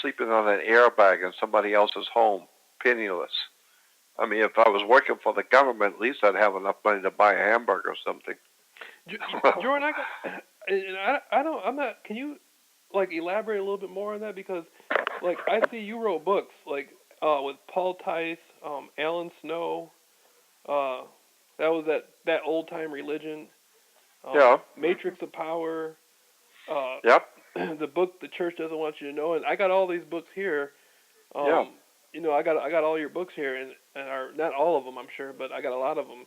Sleeping on an airbag in somebody else's home, penniless. I mean, if I was working for the government, at least I'd have enough money to buy a hamburger or something. Jordan, I'm not. Can you elaborate a little bit more on that? Because I see you wrote books with Paul Tice, Alan Snow. That was that old time religion. Matrix of Power. The book The Church Doesn't Want You to Know, and I got all these books here. I got all your books here, and are not all of them, I'm sure, but I got a lot of them.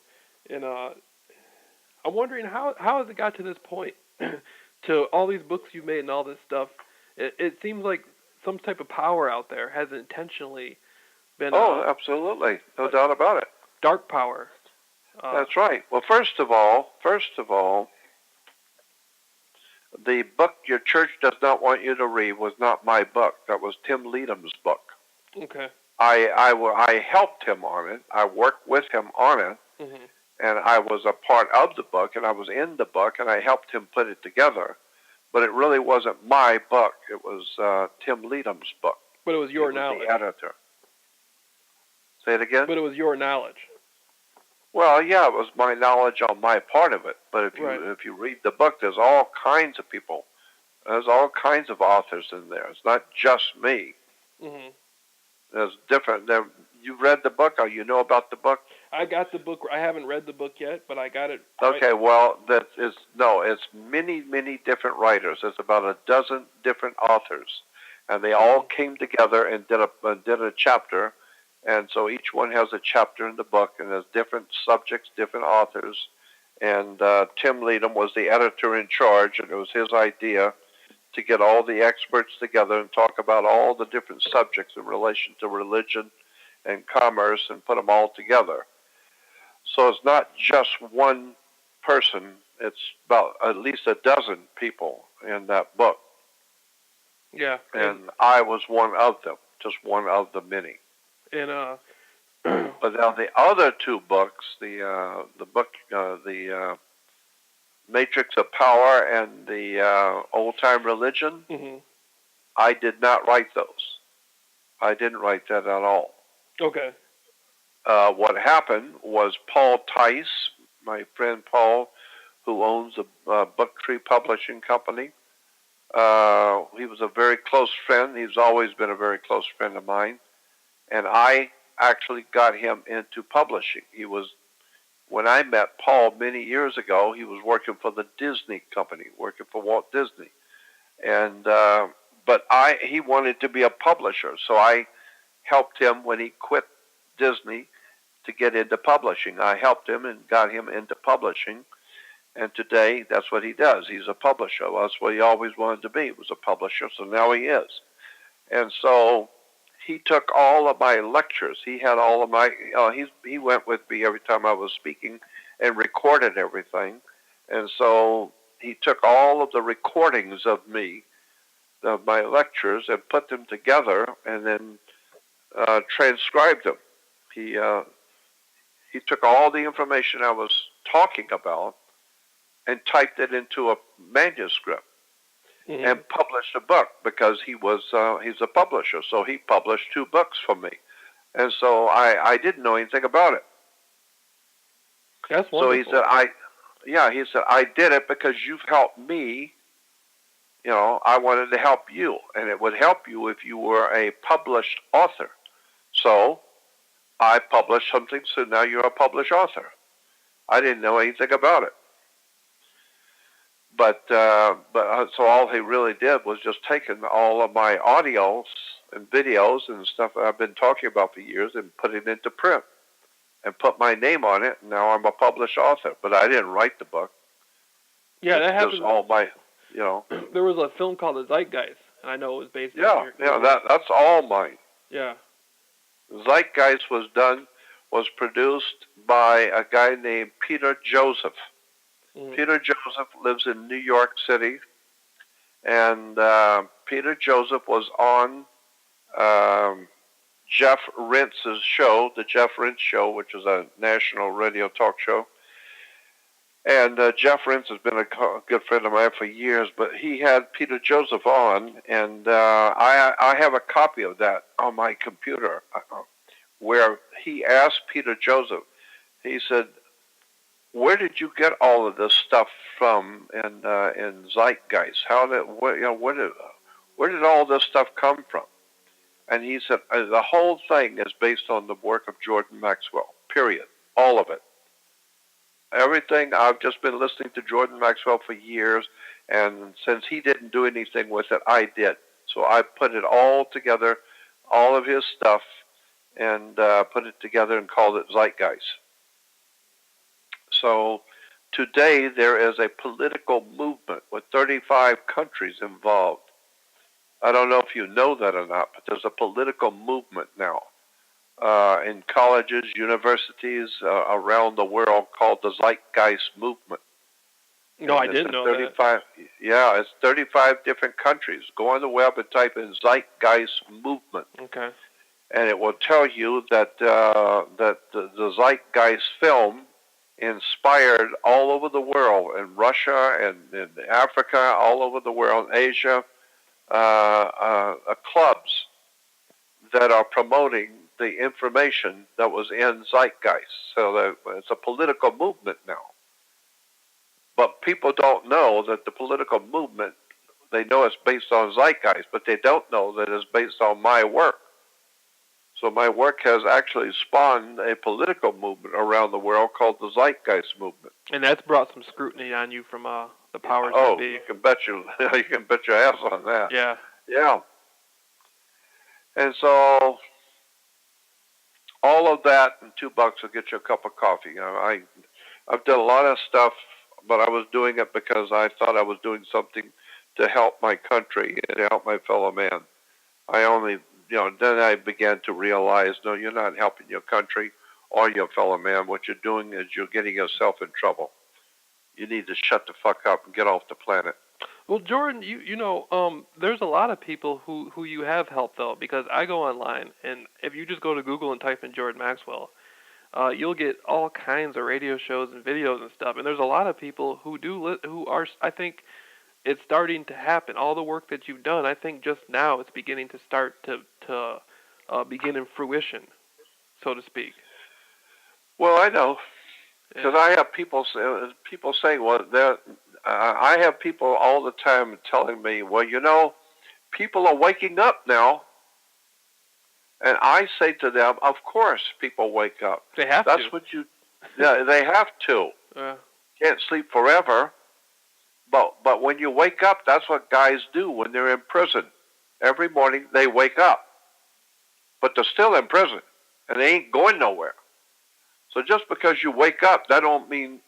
And I'm wondering how has it got to this point, to all these books you've made and all this stuff. It seems like some type of power out there has intentionally been. Absolutely, no doubt about it. Dark power. That's right. Well, first of all, the book Your Church Does Not Want You to Read was not my book. That was Tim Leadham's book. Okay. I helped him on it. I worked with him on it, and I was a part of the book, and I was in the book, and I helped him put it together. But it really wasn't my book. It was Tim Leadham's book. But it was your knowledge. The editor. Say it again? But it was your knowledge. Well, yeah, it was my knowledge on my part of it. But if you read the book, there's all kinds of people There's all kinds of authors in there. It's not just me. Mhm. There's different. You read the book, or you know about the book? I got the book. I haven't read the book yet, but I got it. Okay, well, it's many different writers. It's about a dozen different authors, and they all came together and did a chapter, and so each one has a chapter in the book, and there's different subjects, different authors, and Tim Leadham was the editor in charge, and it was his idea to get all the experts together and talk about all the different subjects in relation to religion and commerce and put them all together. So it's not just one person. It's about at least a dozen people in that book. Yeah. And I was one of them, just one of the many. And But now the other two books, the Matrix of Power and the Old Time Religion, mhm. I did not write those. I didn't write that at all. Okay. What happened was Paul Tice, my friend Paul, who owns a Book Tree Publishing Company, he was a very close friend. He's always been a very close friend of mine. And I actually got him into publishing. When I met Paul many years ago, he was working for the Disney company, working for Walt Disney. And but he wanted to be a publisher, so I helped him when he quit Disney to get into publishing. I helped him and got him into publishing, and today that's what he does. He's a publisher. Well, that's what he always wanted to be. He was a publisher, so now he is. And so he took all of my lectures. He had all of my. He went with me every time I was speaking and recorded everything. And so he took all of the recordings of me, of my lectures, and put them together, and then transcribed them. He took all the information I was talking about and typed it into a manuscript and published a book because he's a publisher. So he published 2 books for me. And so I didn't know anything about it. That's wonderful. So he said, I did it because you've helped me. You know, I wanted to help you, and it would help you if you were a published author. So I published something, so now you're a published author. I didn't know anything about it. But so all he really did was just taken all of my audios and videos and stuff that I've been talking about for years and put it into print and put my name on it. And now I'm a published author, but I didn't write the book. Yeah, that happened. Just all my, you know. There was a film called The Zeitgeist, and I know it was based on that's all mine. Yeah. Zeitgeist was produced by a guy named Peter Joseph. Mm-hmm. Peter Joseph lives in New York City, and Peter Joseph was on Jeff Rentz's show, the Jeff Rentz Show, which is a national radio talk show. And Jeff Rentz has been a good friend of mine for years, but he had Peter Joseph on, and I have a copy of that on my computer where he asked Peter Joseph, he said, where did you get all of this stuff from in Zeitgeist? Where did all this stuff come from? And he said, the whole thing is based on the work of Jordan Maxwell, period, all of it. Everything, I've just been listening to Jordan Maxwell for years, and since he didn't do anything with it, I did. So I put it all together, all of his stuff, and put it together and called it Zeitgeist. So today there is a political movement with 35 countries involved. I don't know if you know that or not, but there's a political movement now in colleges, universities around the world called the Zeitgeist movement. No, I didn't know that. Yeah, it's 35 different countries. Go on the web and type in Zeitgeist movement. Okay. And it will tell you that that the Zeitgeist film inspired all over the world, in Russia and in Africa, all over the world, Asia, clubs that are promoting the information that was in Zeitgeist. So it's a political movement now. But people don't know that the political movement, They know it's based on zeitgeist, but they don't know that it's based on my work. So my work has actually spawned a political movement around the world called the Zeitgeist Movement. And that's brought some scrutiny on you from the powers that be. You can bet you can bet your ass on that. Yeah. Yeah. And so all of that and $2 will get you a cup of coffee. I've done a lot of stuff, but I was doing it because I thought I was doing something to help my country and to help my fellow man. Then I began to realize, no, you're not helping your country or your fellow man. What you're doing is you're getting yourself in trouble. You need to shut the fuck up and get off the planet. Well, Jordan, there's a lot of people who you have helped, though, because I go online, and if you just go to Google and type in Jordan Maxwell, you'll get all kinds of radio shows and videos and stuff. And there's a lot of people who are, I think, it's starting to happen. All the work that you've done, I think just now it's beginning to start to begin in fruition, so to speak. Well, I know, because I have people saying, well, I have people all the time telling me, well, people are waking up now. And I say to them, of course people wake up. They have to. Yeah, they have to. Can't sleep forever. But when you wake up, that's what guys do when they're in prison. Every morning they wake up. But they're still in prison. And they ain't going nowhere. So just because you wake up, that don't mean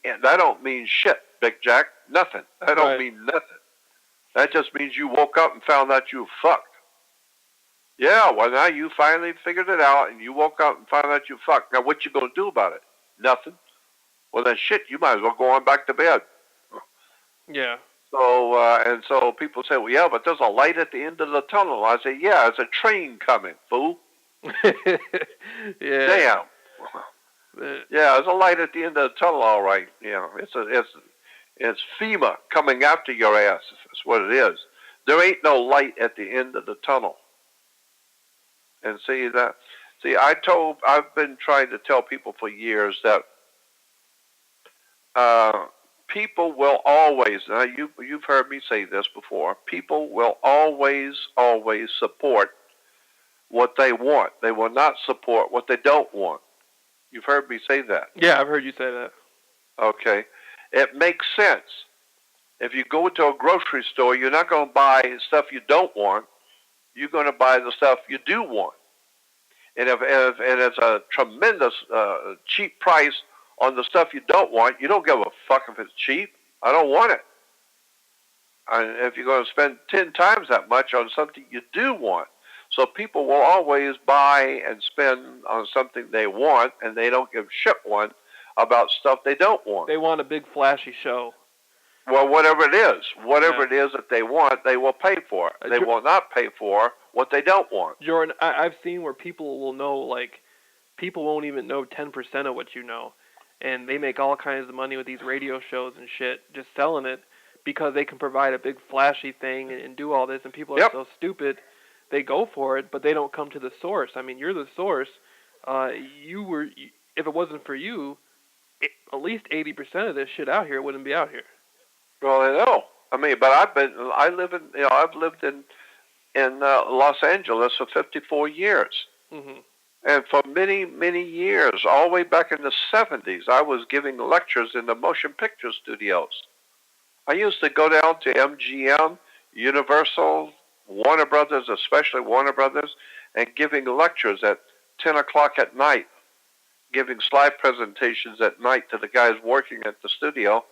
shit, Big Jack. Nothing. That don't mean nothing. That just means you woke up and found out you fucked. Yeah, well, now you finally figured it out, and you woke up and found out you fucked. Now, what you going to do about it? Nothing. Well, then shit, you might as well go on back to bed. Yeah. So people say, well, yeah, but there's a light at the end of the tunnel. I say, yeah, it's a train coming, fool. Yeah. Damn. Yeah, there's a light at the end of the tunnel, all right. Yeah, it's FEMA coming after your ass. That's what it is. There ain't no light at the end of the tunnel. And I've been trying to tell people for years that people will always, now you've heard me say this before, people will always support what they want. They will not support what they don't want. You've heard me say that. Yeah, I've heard you say that. Okay. It makes sense. If you go to a grocery store, you're not going to buy stuff you don't want. You're going to buy the stuff you do want. And if it's a tremendous cheap price on the stuff you don't want, you don't give a fuck if it's cheap. I don't want it. And if you're going to spend 10 times that much on something you do want. So people will always buy and spend on something they want, and they don't give shit one about stuff they don't want. They want a big flashy show. Well, whatever it is that they want, they will pay for. They will not pay for what they don't want. Jordan, I've seen where people will know, like, people won't even know 10% of what you know. And they make all kinds of money with these radio shows and shit, just selling it, because they can provide a big flashy thing and do all this, and people are so stupid, they go for it, but they don't come to the source. I mean, you're the source. If it wasn't for you, at least 80% of this shit out here wouldn't be out here. Well, I know. I mean, but I've lived in Los Angeles for 54 years. Mm-hmm. And for many, many years, all the way back in the 70s, I was giving lectures in the motion picture studios. I used to go down to MGM, Universal, Warner Brothers, especially Warner Brothers, and giving lectures at 10 o'clock at night, giving slide presentations at night to the guys working at the studio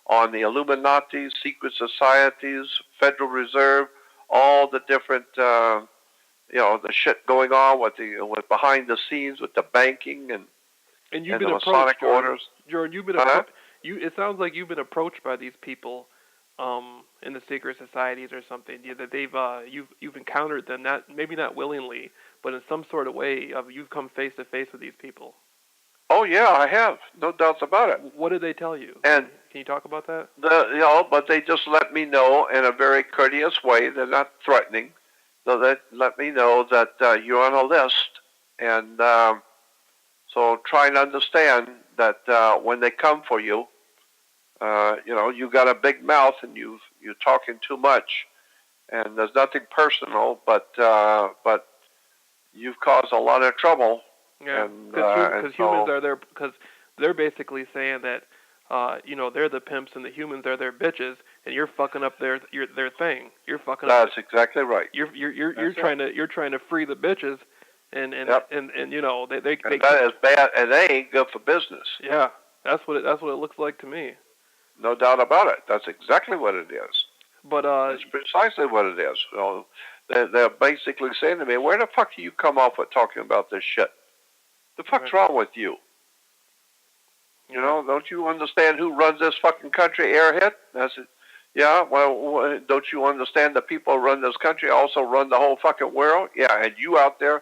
on the Illuminati, secret societies, Federal Reserve, all the different, the shit going on with behind the scenes with the banking and you've been the approached, Masonic orders. Jordan, you've been it sounds like you've been approached by these people in the secret societies or something. That you've encountered them, maybe not willingly, but in some sort of way. You've come face to face with these people. Oh yeah, I have, no doubts about it. What did they tell you? And can you talk about that? But they just let me know in a very courteous way. They're not threatening. So they let me know that you're on a list, and so try and understand that when they come for you, you got a big mouth and you're talking too much, And there's nothing personal, but you've caused a lot of trouble. Yeah, because so, humans are there because they're basically saying that they're the pimps and the humans are their bitches, and you're fucking up their thing. You're fucking up. That's exactly right. You're trying to free the bitches, and Yep. and they that is bad, and they ain't good for business. Yeah, that's what it looks like to me. No doubt about it. That's exactly what it is. But it's precisely what it is. They're basically saying to me, "Where the fuck do you come off with talking about this shit? The fuck's wrong with you? You know, don't you understand who runs this fucking country, airhead?" I said, "Yeah, well, don't you understand the people who run this country also run the whole fucking world? Yeah, and you out there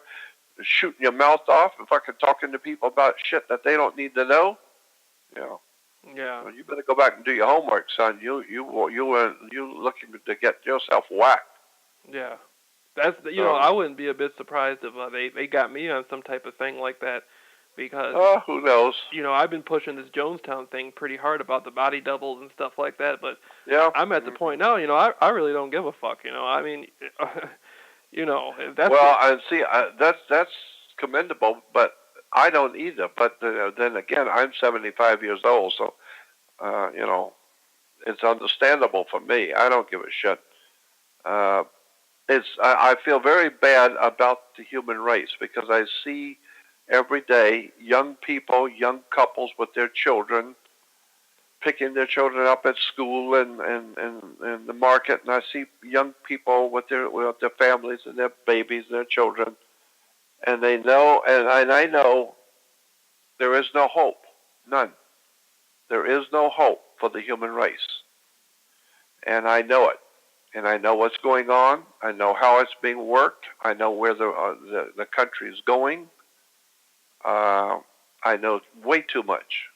shooting your mouth off and fucking talking to people about shit that they don't need to know? Yeah. Well, you better go back and do your homework, son. You looking to get yourself whacked." Yeah. That's I wouldn't be a bit surprised if they got me on some type of thing like that, because who knows? I've been pushing this Jonestown thing pretty hard about the body doubles and stuff like that, but yeah, I'm at the point now. I really don't give a fuck. I mean, if that's and see, that's commendable, but I don't either. But then again, I'm 75 years old, so it's understandable for me. I don't give a shit. I feel very bad about the human race because I see every day young people, young couples with their children, picking their children up at school and the market, and I see young people with their families and their babies and their children, and they know, and I know there is no hope, none. There is no hope for the human race, and I know it. And I know what's going on. I know how it's being worked. I know where the country is going. I know way too much.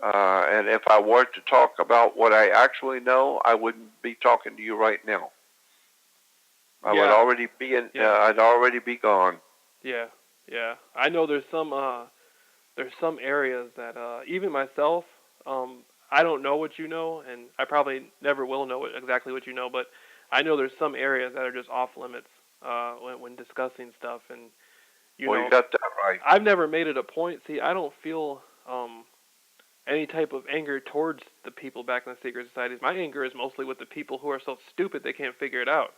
And if I were to talk about what I actually know, I wouldn't be talking to you right now. I would already be I'd already be gone. Yeah. I know there's some areas that even myself. I don't know what you know, and I probably never will know exactly what you know, but I know there's some areas that are just off limits when discussing stuff, and you got that right. I've never made it a point. See, I don't feel any type of anger towards the people back in the secret societies. My anger is mostly with the people who are so stupid they can't figure it out.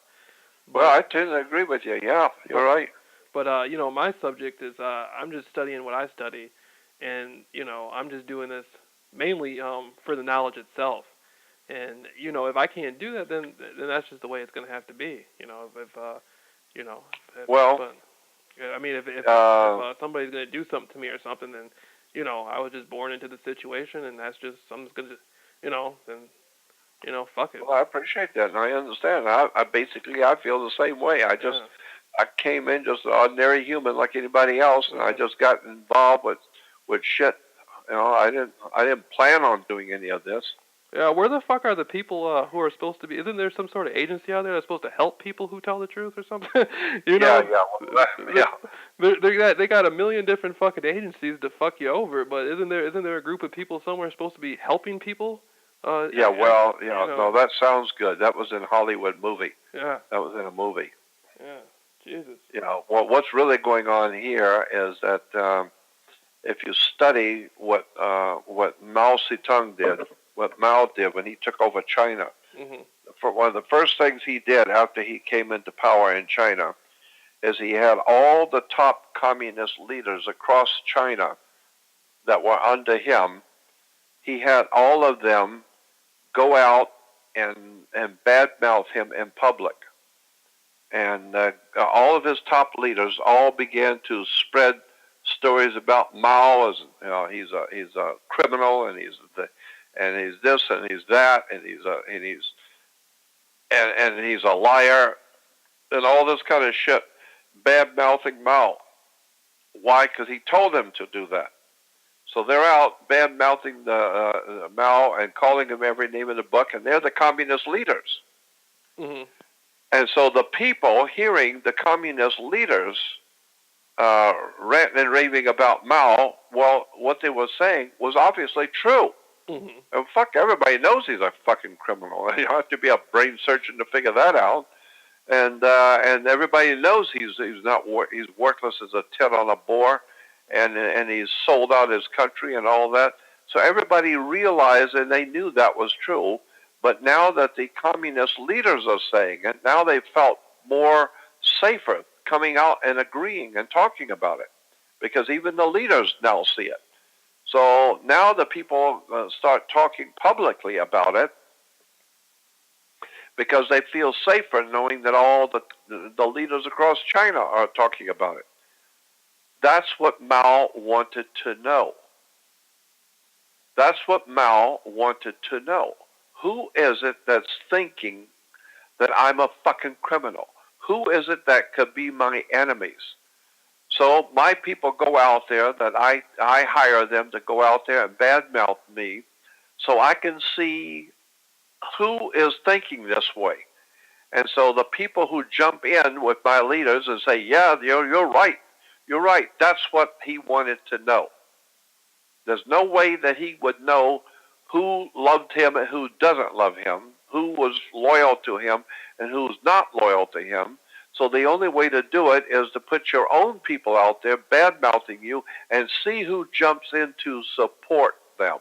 But, well, I tend to agree with you. Yeah, you're right. But my subject is I'm just studying what I study, and I'm just doing this mainly for the knowledge itself, and if I can't do that, then that's just the way it's going to have to be. If somebody's going to do something to me or something, then I was just born into the situation, and that's just something's going to then fuck it. Well, I appreciate that, and I understand. I basically feel the same way. I came in just an ordinary human like anybody else, and I just got involved with shit. I didn't plan on doing any of this. Yeah, where the fuck are the people who are supposed to be? Isn't there some sort of agency out there that's supposed to help people who tell the truth or something? They got a million different fucking agencies to fuck you over, but isn't there a group of people somewhere supposed to be helping people? No, that sounds good. That was in a Hollywood movie. Yeah, that was in a movie. Yeah, Jesus. What's really going on here is that. If you study what Mao Zedong did, what Mao did when he took over China, one of the first things he did after he came into power in China is he had all the top communist leaders across China that were under him. He had all of them go out and badmouth him in public. And all of his top leaders all began to spread stories about Mao as he's a criminal, and he's this and he's that, and he's a liar, and all this kind of shit, bad mouthing Mao. Why? Because he told them to do that. So they're out bad mouthing the Mao and calling him every name in the book, and they're the communist leaders. Mm-hmm. And so the people hearing the communist leaders ranting and raving about Mao, well, what they were saying was obviously true. Mm-hmm. And fuck, everybody knows he's a fucking criminal. You don't have to be a brain surgeon to figure that out. And everybody knows he's worthless as a tit on a boar, and he's sold out his country and all that. So everybody realized, and they knew that was true. But now that the communist leaders are saying it, now they felt more safer coming out and agreeing and talking about it, because even the leaders now see it. So now the people start talking publicly about it, because they feel safer knowing that all the leaders across China are talking about it. That's what Mao wanted to know. That's what Mao wanted to know. Who is it that's thinking that I'm a fucking criminal? Who is it that could be my enemies? So my people go out there, that I hire them to go out there and badmouth me, so I can see who is thinking this way. And so the people who jump in with my leaders and say, yeah, you're right. You're right. That's what he wanted to know. There's no way that he would know who loved him and who doesn't love him, who was loyal to him and who's not loyal to him. So the only way to do it is to put your own people out there bad-mouthing you and see who jumps in to support them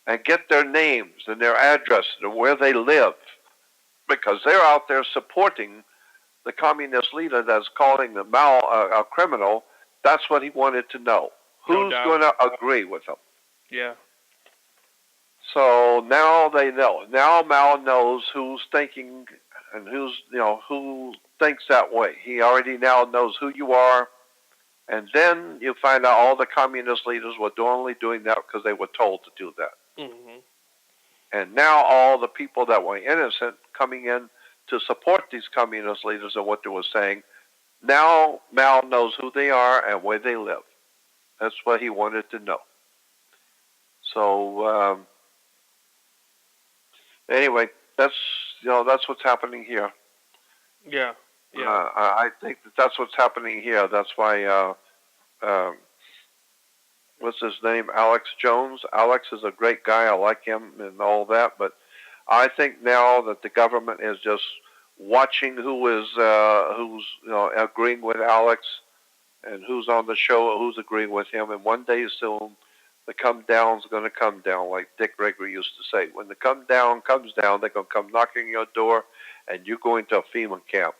and get their names and their addresses and where they live, because they're out there supporting the communist leader that's calling the Mao a criminal. That's what he wanted to know. Who's going to agree with him? Yeah. So now they know. Now Mao knows who's thinking and who thinks that way. He already now knows who you are. And then you find out all the communist leaders were only doing that because they were told to do that. Mm-hmm. And now all the people that were innocent coming in to support these communist leaders and what they were saying, now Mao knows who they are and where they live. That's what he wanted to know. So anyway, that's what's happening here. Yeah. Yeah. I think that's what's happening here. That's why what's his name? Alex Jones. Alex is a great guy. I like him and all that. But I think now that the government is just watching who's agreeing with Alex and who's on the show, who's agreeing with him. And one day soon, the come down's going to come down, like Dick Gregory used to say. When the come down comes down, they're going to come knocking your door, and you go into a FEMA camp,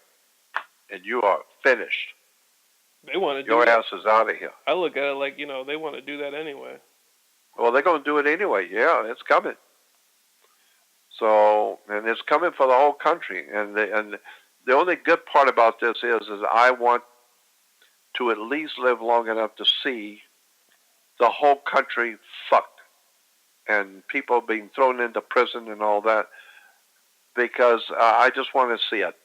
and you are finished. They want to do your ass is out of here. I look at it like, they want to do that anyway. Well, they're going to do it anyway. Yeah, it's coming. So, and it's coming for the whole country. And the only good part about this is I want to at least live long enough to see the whole country fucked and people being thrown into prison and all that, because I just want to see it.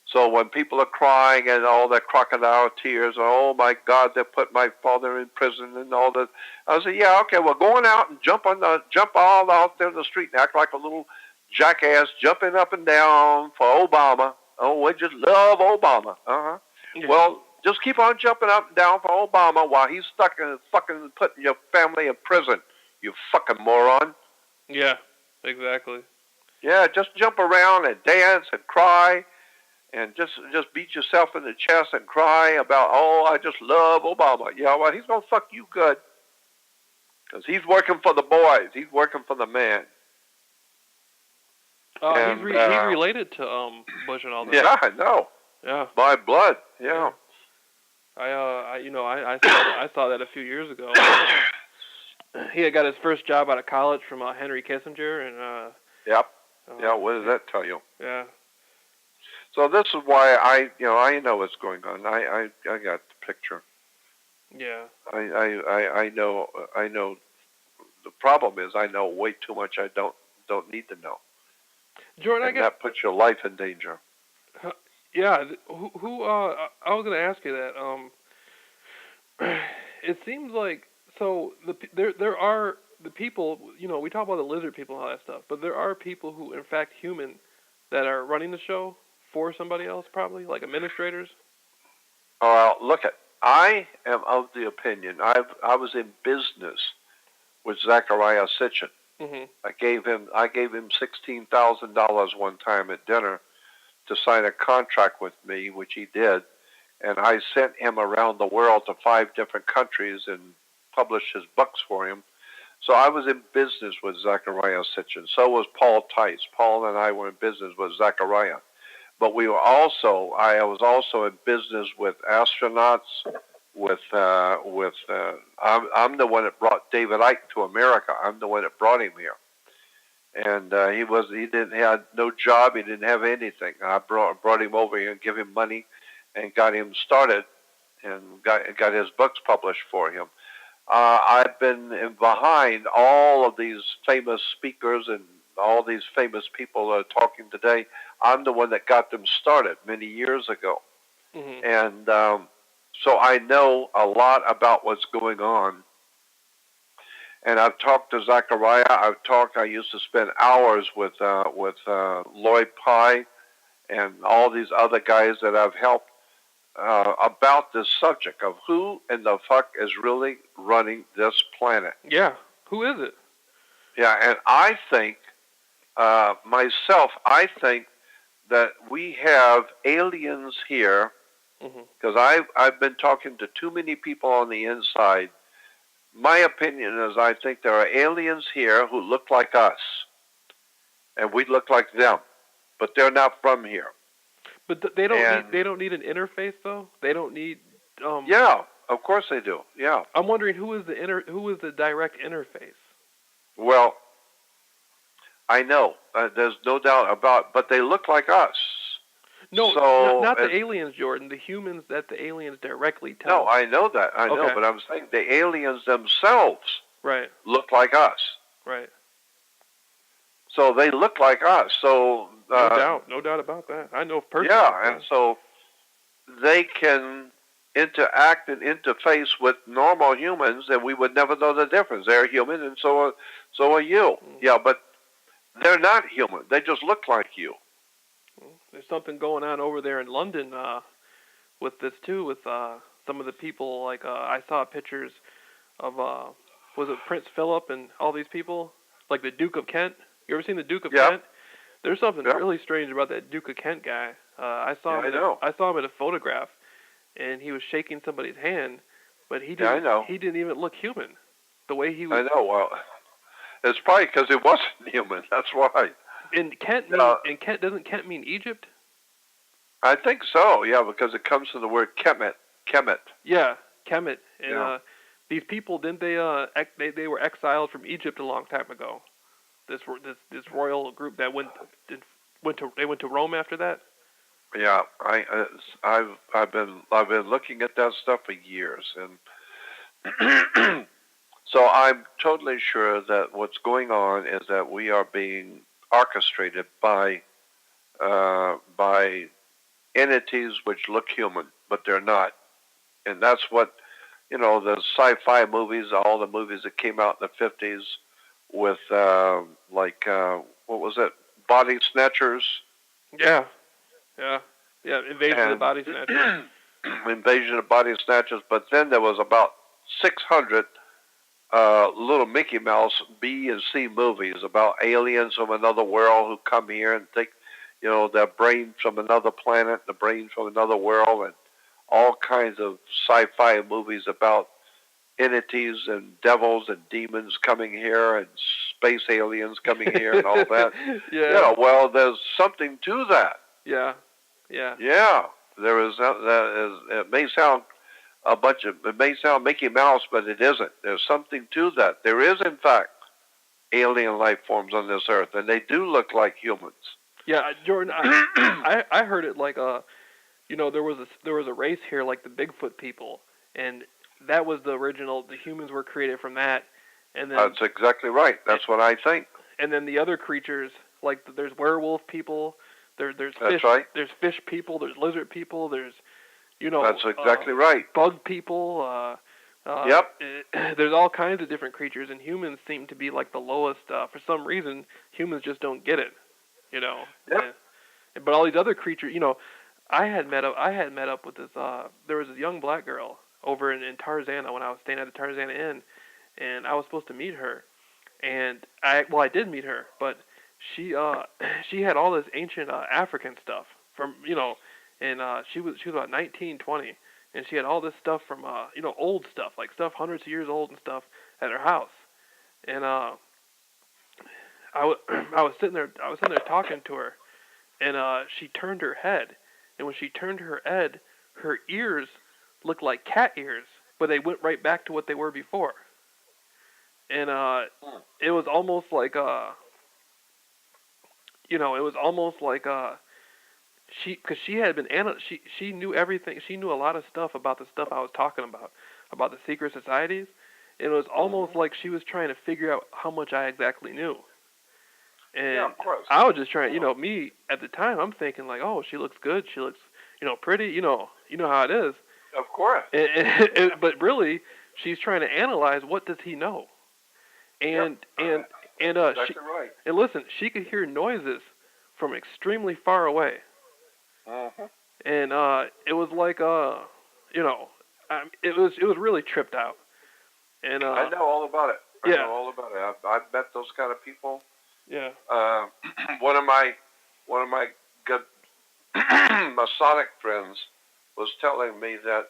So when people are crying and all that crocodile tears, oh my God, they put my father in prison and all that, I say, yeah, okay, well, going out and jump all out there in the street and act like a little jackass, jumping up and down for Obama. Oh, we just love Obama. Yeah. Well, just keep on jumping up and down for Obama while he's stuck in fucking putting your family in prison, you fucking moron. Yeah, exactly. Yeah, just jump around and dance and cry and just beat yourself in the chest and cry about, oh, I just love Obama. Yeah, well, he's going to fuck you good, because he's working for the boys. He's working for the man. He's related to Bush and all that. Yeah, I know. Yeah. By blood, yeah. I saw that a few years ago. He had got his first job out of college from Henry Kissinger, and Yep. Yeah. What does that tell you? Yeah. So this is why I know what's going on. I got the picture. Yeah. I know. The problem is I know way too much. I don't need to know. Jordan, that puts your life in danger. Yeah. Who? I was going to ask you that. It seems like there are the people. We talk about the lizard people and all that stuff, but there are people who, in fact, human, that are running the show for somebody else, probably like administrators. Well, look, I am of the opinion. I was in business with Zachariah Sitchin. Mhm. I gave him $16,000 one time at dinner to sign a contract with me, which he did, and I sent him around the world to 5 different countries and published his books for him. So I was in business with Zachariah Sitchin. So was Paul Tice. Paul and I were in business with Zachariah. But I was also in business with astronauts. I'm the one that brought David Icke to America. I'm the one that brought him here, and he didn't have no job. He didn't have anything. I brought him over here and gave him money, and got him started, and got his books published for him. I've been behind all of these famous speakers and all these famous people that are talking today. I'm the one that got them started many years ago. Mhm. And so I know a lot about what's going on. And I've talked to Zachariah. I used to spend hours with Lloyd Pye and all these other guys that I've helped about this subject of who in the fuck is really running this planet. Yeah. Who is it? Yeah, and I think, I think that we have aliens here, because I've been talking to too many people on the inside. My opinion is I think there are aliens here who look like us, and we look like them, but they're not from here. But they don't need an interface though. They don't need. Yeah, of course they do. Yeah. I'm wondering who is the direct interface. Well, I know. There's no doubt about. But they look like us. No, so not the aliens, Jordan. The humans that the aliens directly tell. No, I know that. I know, but I'm saying the aliens themselves look like us. Right. So they look like us. So no doubt about that. I know personally. Yeah, and so they can interact and interface with normal humans, and we would never know the difference. They're human, and so are you. Yeah, but they're not human. They just look like you. There's something going on over there in London with this too. With some of the people, like I saw pictures of was it Prince Philip and all these people, like the Duke of Kent. You ever seen the Duke of Kent? There's something really strange about that Duke of Kent guy. I saw him in a photograph, and he was shaking somebody's hand, but he didn't even look human. The way he was. I know. Well, it's probably because he wasn't human. That's why. And Kent doesn't Kent mean Egypt? I think so. Yeah, because it comes from the word Kemet. Kemet. Yeah, Kemet. And these people, didn't they? They were exiled from Egypt a long time ago. This royal group that went to Rome after that. Yeah, I've been looking at that stuff for years, and so I'm totally sure that what's going on is that we are being orchestrated by entities which look human, but they're not, and that's what the sci-fi movies, all the movies that came out in the 50s with what was it, Body Snatchers? Yeah, Invasion of the Body Snatchers. Invasion of Body Snatchers, but then there was about 600 little Mickey Mouse B and C movies about aliens from another world who come here and take, their brains from another planet, the brains from another world, and all kinds of sci-fi movies about entities and devils and demons coming here and space aliens coming here and all that. Yeah. Well, there's something to that. Yeah. There is. It may sound it may sound Mickey Mouse, but it isn't. There's something to that. There is, in fact, alien life forms on this earth, and they do look like humans. Yeah, Jordan, I heard it like there was a race here like the Bigfoot people, and that was the original. The humans were created from that, and then that's exactly right. That's what I think. And then the other creatures, like there's werewolf people, there's fish, there's fish people, there's lizard people, there's that's exactly right. Bug people. There's all kinds of different creatures, and humans seem to be like the lowest. For some reason, humans just don't get it. Yep. But all these other creatures, I had met up with this. There was a young black girl over in Tarzana when I was staying at the Tarzana Inn, and I was supposed to meet her, and I did meet her, but she she had all this ancient African stuff from and she was about 19, 20, and she had all this stuff from old stuff, like stuff hundreds of years old and stuff at her house, and I was sitting there talking to her, and she turned her head, and when she turned her head, her ears looked like cat ears, but they went right back to what they were before, and it was almost like it was almost like because she had been she knew everything, she knew a lot of stuff about the stuff I was talking about the secret societies, and it was almost like she was trying to figure out how much I exactly knew. And Yeah, of course. I was just trying, me at the time, I'm thinking like, oh, she looks good, she looks, pretty, you know how it is. Of course. But really, she's trying to analyze what does he know, and Yep. she, right. and listen, she could hear noises from extremely far away, Mm-hmm. and it was like it was really tripped out, and I know all about it. I yeah, know all about it. I've met those kind of people. yeah, One of my good Masonic friends was telling me that